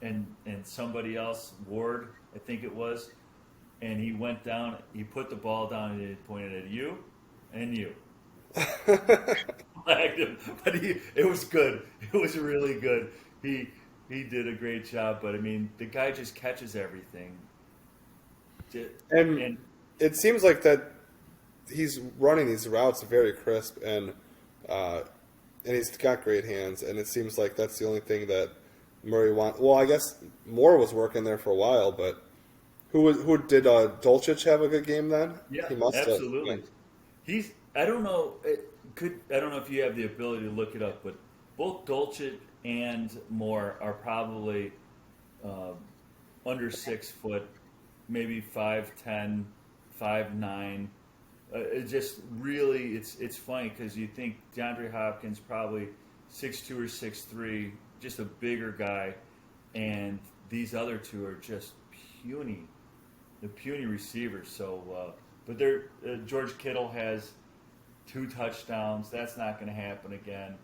and somebody else, Ward, I think it was, and he went down. He put the ball down and he pointed at you and you. Flagged him, but it was good. It was really good. He did a great job, but I mean, the guy just catches everything. And it seems like that he's running these routes very crisp, and he's got great hands. And it seems like that's the only thing that Murray wants. Well, I guess Moore was working there for a while, but who did Dulcich have a good game then? Yeah, he must absolutely. have. He's. I don't know. I don't know if you have the ability to look it up, but both Dulcich and Moore are probably under 6 foot, maybe 5'10", 5'9". It just really, it's funny because you think DeAndre Hopkins probably 6'2" or 6'3", just a bigger guy, and these other two are just puny, the puny receivers. So, but George Kittle has 2 touchdowns. That's not going to happen again.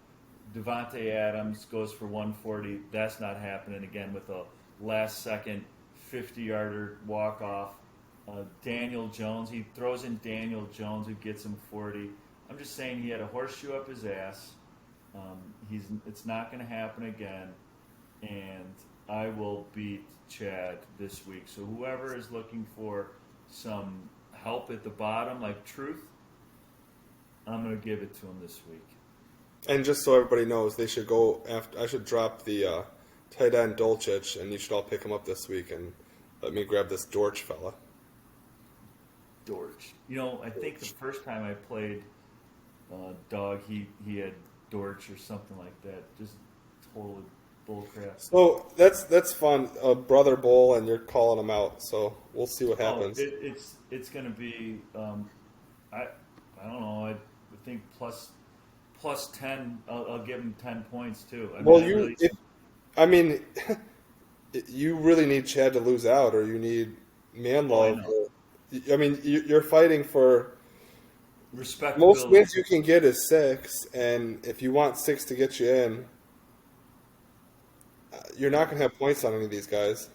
Devontae Adams goes for 140. That's not happening again with a last-second 50-yarder walk-off. Daniel Jones, he throws in Daniel Jones who gets him 40. I'm just saying he had a horseshoe up his ass. It's not going to happen again, and I will beat Chad this week. So whoever is looking for some help at the bottom, like Truth, I'm going to give it to him this week. And just so everybody knows, they should go after. I should drop the tight end Dulcich, and you should all pick him up this week. And let me grab this Dortch fella. Dortch. I think the first time I played Dog, he had Dortch or something like that. Just total bullcrap. So that's fun. Brother Bowl, and you're calling him out. So we'll see what happens. It's going to be. I don't know. I think plus 10. I'll give him 10 points too. You really need Chad to lose out, or you need Manlove. You're fighting for respectability. Most wins you can get is 6, and if you want 6 to get you in, you're not going to have points on any of these guys.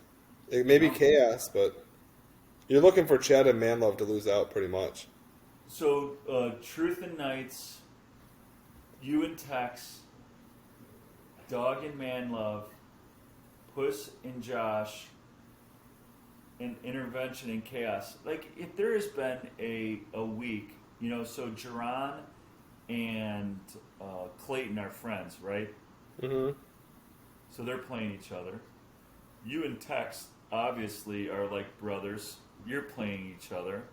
It may be chaos, but you're looking for Chad and Manlove to lose out pretty much. So, Truth and Knights, you and Tex, Dog and Manlove, Puss and Josh, and Intervention and Chaos. Like, if there has been a week, so Jerron and Clayton are friends, right? Mm-hmm. So they're playing each other. You and Tex obviously are like brothers. You're playing each other.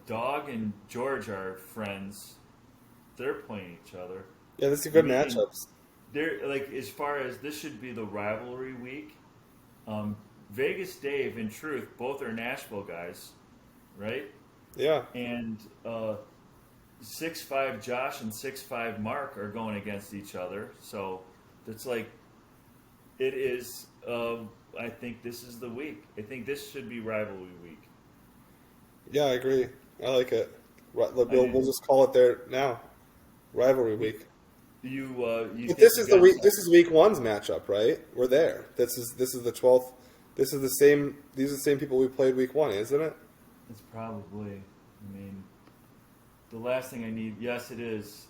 Dog and George are friends. They're playing each other. Yeah, that's a good matchups. They're like, as far as this should be the rivalry week. Vegas Dave and Truth both are Nashville guys, right? Yeah. And 6'5" Josh and 6'5" Mark are going against each other. So it's like, it is. I think this is the week. I think this should be rivalry week. Yeah, I agree. I like it. We'll just call it there now. Rivalry week. You But this is the week. This is week one's matchup, right? We're there. This is the 12th. This is the same. These are the same people we played week one, isn't it? It's probably. I mean, the last thing I need. Yes, it is.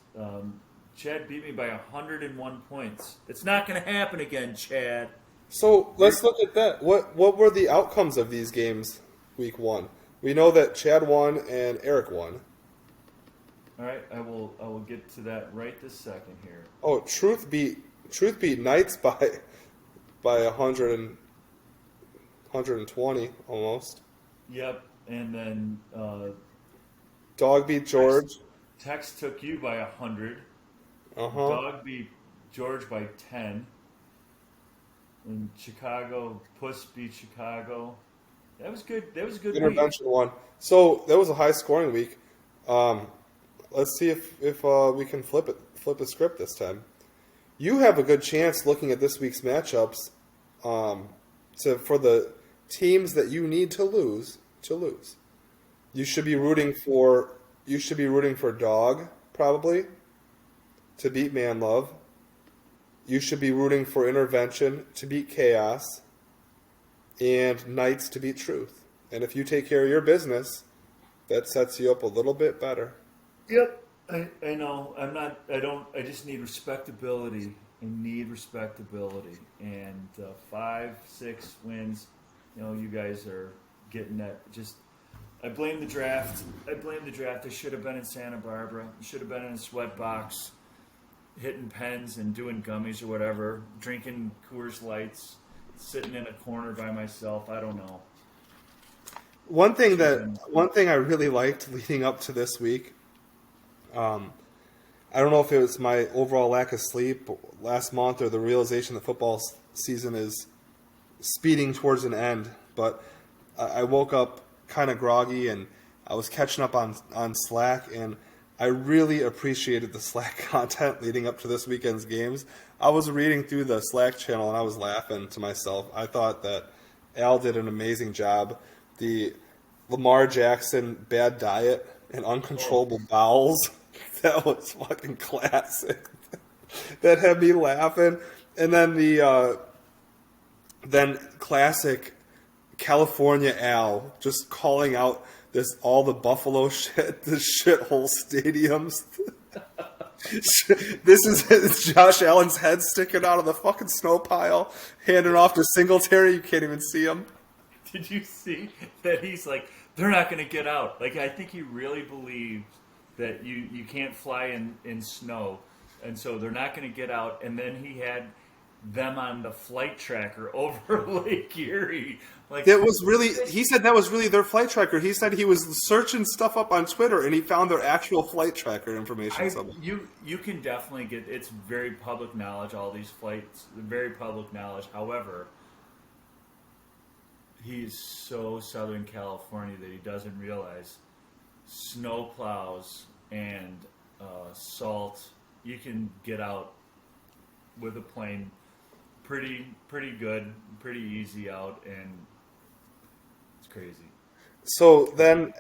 Chad beat me by 101 points. It's not going to happen again, Chad. So let's look at that. What were the outcomes of these games week one? We know that Chad won and Eric won. All right, I will get to that right this second here. Oh, Truth beat Knights by 120 almost. Yep, and then Dog beat George. Tex took you by 100. Uh-huh. Dog beat George by 10. And Puss beat Chicago. That was good. That was a good Intervention won. So that was a high scoring week. Let's see if we can flip the script this time. You have a good chance looking at this week's matchups for the teams that you need to lose. You should be rooting for Dog probably to beat Man Love. You should be rooting for Intervention to beat Chaos, and Knights to beat Truth. And if you take care of your business, that sets you up a little bit better. Yep, I know. I just need respectability. I need respectability. And 5-6 wins. You guys are getting that. I blame the draft. I should have been in Santa Barbara. I should have been in a sweat box, hitting pens and doing gummies or whatever, drinking Coors Lights, sitting in a corner by myself. I don't know. One thing I really liked leading up to this week, I don't know if it was my overall lack of sleep last month or the realization that football season is speeding towards an end, but I woke up kind of groggy and I was catching up on Slack, and I really appreciated the Slack content leading up to this weekend's games. I was reading through the Slack channel and I was laughing to myself. I thought that Al did an amazing job. The Lamar Jackson bad diet and uncontrollable bowels, that was fucking classic. That had me laughing. And then then classic California Al just calling out all the Buffalo shit, the shithole stadiums. This is Josh Allen's head sticking out of the fucking snow pile, handing off to Singletary. You can't even see him. Did you see that he's like, they're not going to get out? Like, I think he really believed that you can't fly in snow, and so they're not going to get out. And then he had them on the flight tracker over Lake Erie. Like, it was really, he said that was really their flight tracker. He said he was searching stuff up on Twitter and he found their actual flight tracker information. You can definitely get, it's very public knowledge, all these flights, very public knowledge. However, he's so Southern California that he doesn't realize snow plows and salt, you can get out with a plane pretty good, pretty easy out, and it's crazy. So then,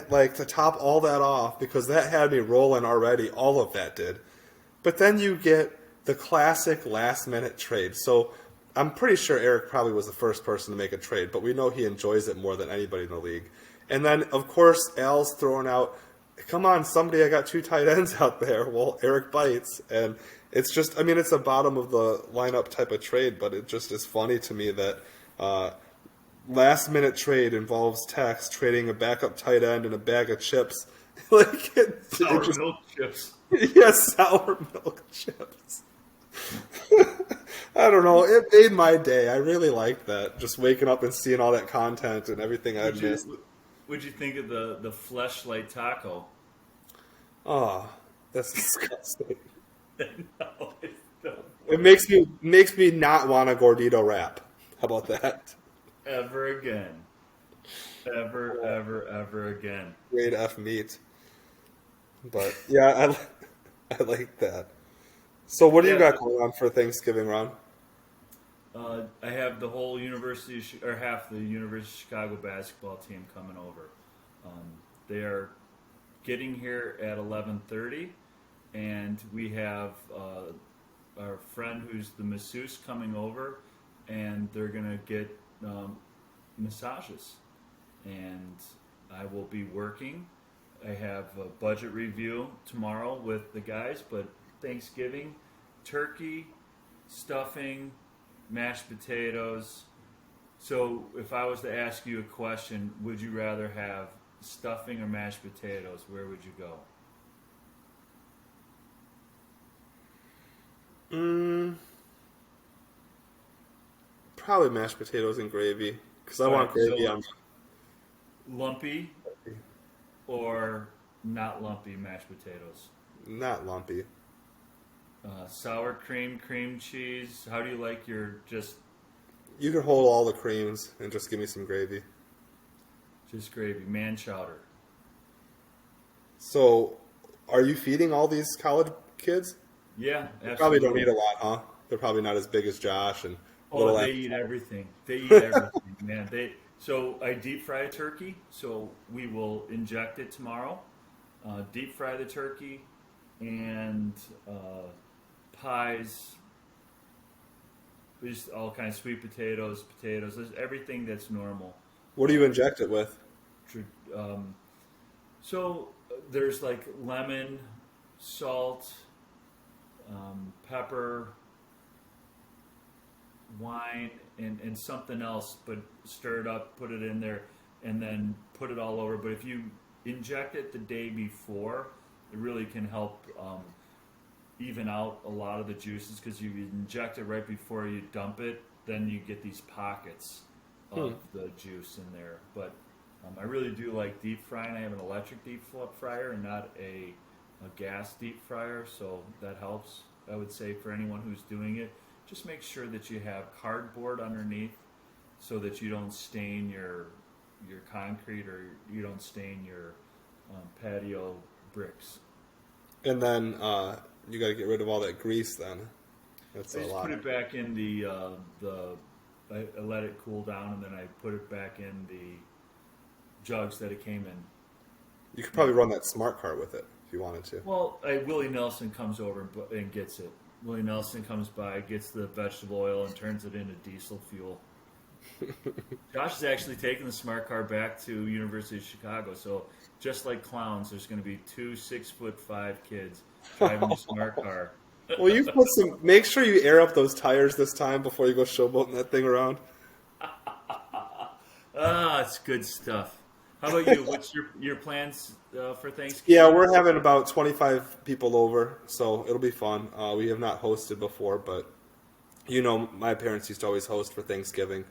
like, to top all that off, because that had me rolling already, all of that did. But then you get the classic last-minute trade. So I'm pretty sure Eric probably was the first person to make a trade, but we know he enjoys it more than anybody in the league. And then, of course, Al's throwing out, come on, somebody, I got 2 tight ends out there. Well, Eric bites. And it's just, I mean, it's a bottom of the lineup type of trade, but it just is funny to me that last minute trade involves Tex trading a backup tight end and a bag of chips. Like sour milk chips. Yes, sour milk chips. I don't know. It made my day. I really liked that. Just waking up and seeing all that content and everything I'd missed. What'd you think of the fleshlight taco? Oh, that's disgusting. No, it's so It makes me not want a gordito wrap. How about that? Ever again. Ever again. Grade F meat. But yeah, I like that. So what do you Yeah, got going on for Thanksgiving, Ron? I have the whole or half the University of Chicago basketball team coming over. They are getting here at 11:30, and we have our friend who's the masseuse coming over, and they're gonna get massages, and I will be working. I have a budget review tomorrow with the guys, but Thanksgiving, turkey, stuffing, mashed potatoes. So if I was to ask you a question, would you rather have stuffing or mashed potatoes? Where would you go? Mm, probably mashed potatoes and gravy because I All want right, gravy so on. lumpy or not lumpy mashed potatoes? Not lumpy. Sour cream, cream cheese. How do you like your You can hold all the creams and just give me some gravy. just gravy, man chowder? So, are you feeding all these college kids? Yeah, They probably don't absolutely. eat a lot, huh? They're probably not as big as Josh and Oh, little. they eat everything. They eat everything, man. So I deep fry a turkey. So we will inject it tomorrow. Deep fry the turkey and pies, just all kinds of sweet potatoes, there's everything that's normal. What do you inject it with? Um, so there's like lemon, salt, pepper, wine, and something else, but stir it up, put it in there, and then put it all over. But if you inject it the day before, it really can help even out a lot of the juices because you inject it right before you dump it, then you get these pockets Hmm. of the juice in there. But I really do like deep frying. I have an electric deep fryer and not a gas deep fryer, so that helps. I would say for anyone who's doing it, just make sure that you have cardboard underneath so that you don't stain your concrete or you don't stain your patio bricks. And then you got to get rid of all that grease. Then that's I a just lot. put it back in the I let it cool down and then I put it back in the jugs that it came in. You could probably run that smart car with it if you wanted to. Well, Willie Nelson comes over and gets it. Willie Nelson comes by, gets the vegetable oil, and turns it into diesel fuel. Josh is actually taking the smart car back to University of Chicago. So just like clowns, there's going to be two 6'5" kids driving the smart car. Well, you put some. Make sure you air up those tires this time before you go showboating that thing around. It's good stuff. How about you? What's your plans for Yeah, Thanksgiving? we're having about 25 people over, so it'll be fun. We have not hosted before, but my parents used to always host for Thanksgiving.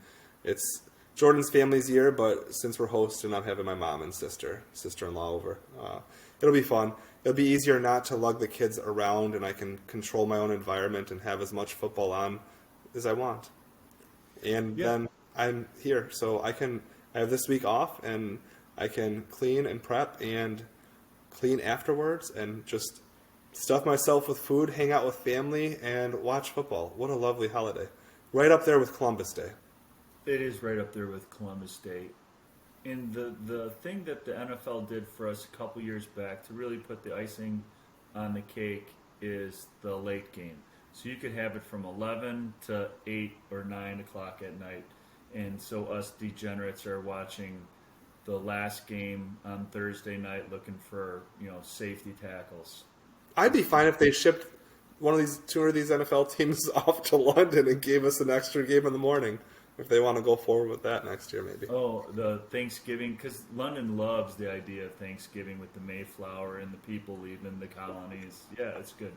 It's Jordan's family's year, but since we're hosting, I'm having my mom and sister-in-law over. It'll be fun. It'll be easier not to lug the kids around, and I can control my own environment and have as much football on as I want. And Yeah, then I'm here, so I have this week off, and I can clean and prep and clean afterwards, and just stuff myself with food, hang out with family, and watch football. What a lovely holiday! Right up there with Columbus Day. it is right up there with Columbus Day. And the thing that the NFL did for us a couple years back to really put the icing on the cake is the late game. So you could have it from 11 to 8 or 9 o'clock at night. And so us degenerates are watching the last game on Thursday night looking for, safety tackles. I'd be fine if they shipped two of these NFL teams off to London and gave us an extra game in the morning. If they want to go forward with that next year, maybe. Oh, the Thanksgiving, because London loves the idea of Thanksgiving with the Mayflower and the people leaving the colonies. Yeah, it's good.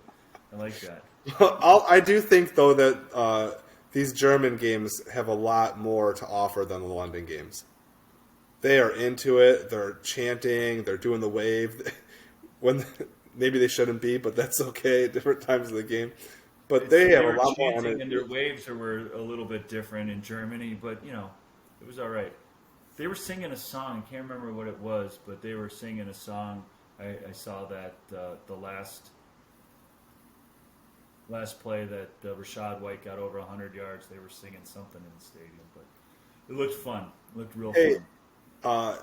I like that. I do think, though, that these German games have a lot more to offer than the London games. They are into it. They're chanting. They're doing the wave. When maybe they shouldn't be, but that's okay at different times of the game. But they have They a were lot more chanting, and energy. their waves were a little bit different in Germany, but it was all right. They were singing a song. I can't remember what it was, but they were singing a song I saw that the last play that Rashad White got over 100 yards. They were singing something in the stadium, but it looked fun. It looked real Hey, fun.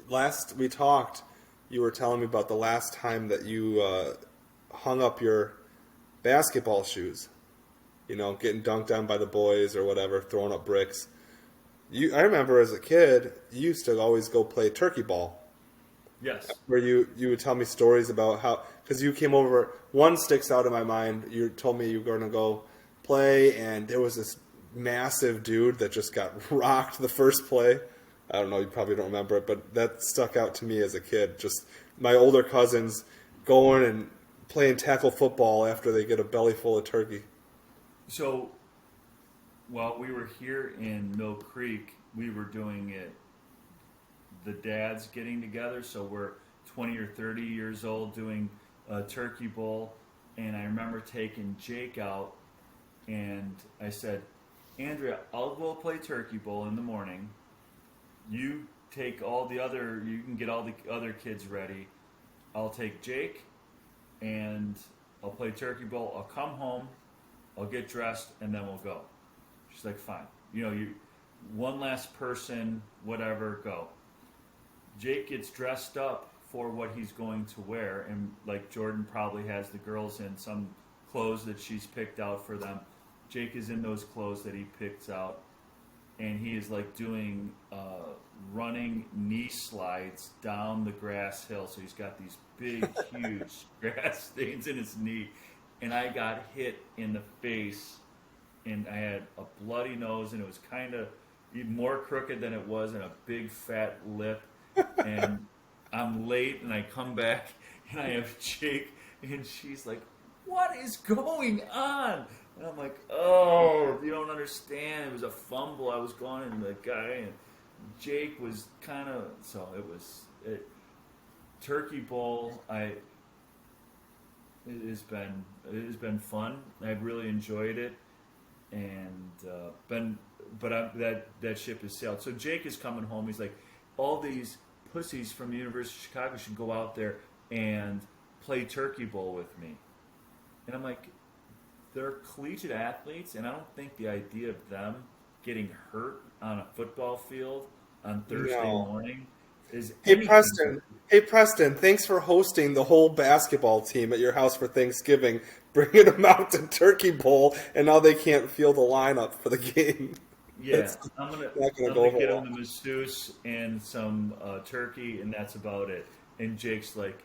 last we talked, you were telling me about the last time that you hung up your basketball shoes. You know, getting dunked on by the boys or whatever, throwing up bricks. I remember as a kid, you used to always go play turkey ball. Yes. Where you would tell me stories about how, because you came over, one sticks out in my mind. You told me you were going to go play, and there was this massive dude that just got rocked the first play. I don't know, you probably don't remember it, but that stuck out to me as a kid. Just my older cousins going and playing tackle football after they get a belly full of turkey. So while we were here in Mill Creek, we were doing it, the dads getting together. So we're 20 or 30 years old doing a turkey bowl. And I remember taking Jake out, and I said, Andrea, I'll go play turkey bowl in the morning. You take you can get all the other kids ready. I'll take Jake, and I'll play turkey bowl. I'll come home, I'll get dressed, and then we'll go. She's like, fine. You one last person, whatever, go. Jake gets dressed up for what he's going to wear, and like Jordan probably has the girls in some clothes that she's picked out for them. Jake is in those clothes that he picks out, and he is like doing running knee slides down the grass hill. So he's got these big, huge grass stains in his knee, and I got hit in the face, and I had a bloody nose, and it was kind of even more crooked than it was, and a big fat lip. And I'm late, and I come back, and I have Jake, and she's like, what is going on? And I'm like, oh, you don't understand. It was a fumble. I was going, and the guy, and Jake was kind of, so turkey bowl, it has been fun. I've really enjoyed it, and that ship has sailed. So Jake is coming home. He's like, all these pussies from the University of Chicago should go out there and play turkey bowl with me. And I'm like, they're collegiate athletes, and I don't think the idea of them getting hurt on a football field on Thursday morning is anything. Hey Preston, thanks for hosting the whole basketball team at your house for Thanksgiving, bringing them out to Turkey Bowl, and now they can't field a lineup for the game. Yeah, I'm gonna get them the masseuse and some turkey, and that's about it. And Jake's like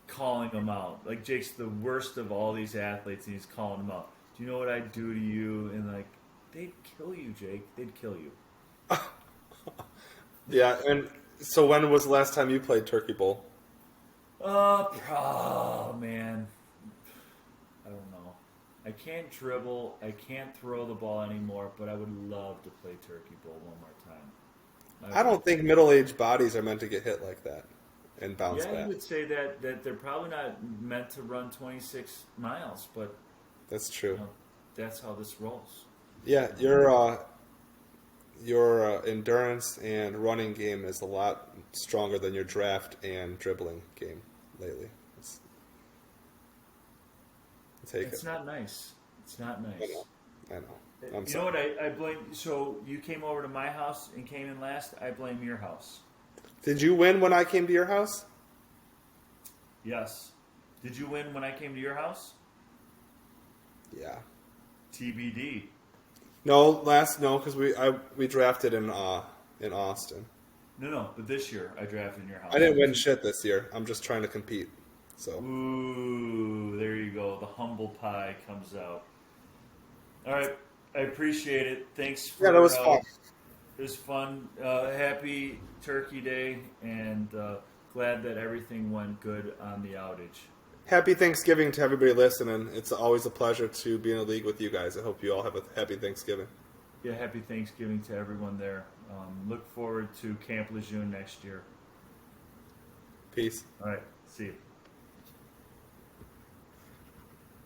calling them out. Like, Jake's the worst of all these athletes, and he's calling them out. Do you know what I'd do to you? And like, they'd kill you, Jake. They'd kill you. Yeah, and so when was the last time you played Turkey Bowl? Oh man, I don't know. I can't dribble. I can't throw the ball anymore, but I would love to play Turkey Bowl one more time. I don't think middle-aged bodies are meant to get hit like that and bounce back. Yeah, you would say that they're probably not meant to run 26 miles, but that's true. That's how this rolls. Yeah, your endurance and running game is a lot stronger than your draft and dribbling game lately. It's not nice. It's not nice. I know. I'm you sorry. know what I blame? So you came over to my house and came in last. I blame your house. Did you win when I came to your house? Yes. Did you win when I came to your house? Yeah. TBD. No, because we drafted in Austin. No, but this year I drafted in your house. I didn't win shit this year. I'm just trying to compete. So. Ooh, there you go. The humble pie comes out. All right, I appreciate it. Thanks for. Yeah, that was fun. It was fun. Happy Turkey Day, and glad that everything went good on the outage. Happy Thanksgiving to everybody listening. It's always a pleasure to be in a league with you guys. I hope you all have a happy Thanksgiving. Yeah, happy Thanksgiving to everyone there. Look forward to Camp Lejeune next year. Peace. All right, see you.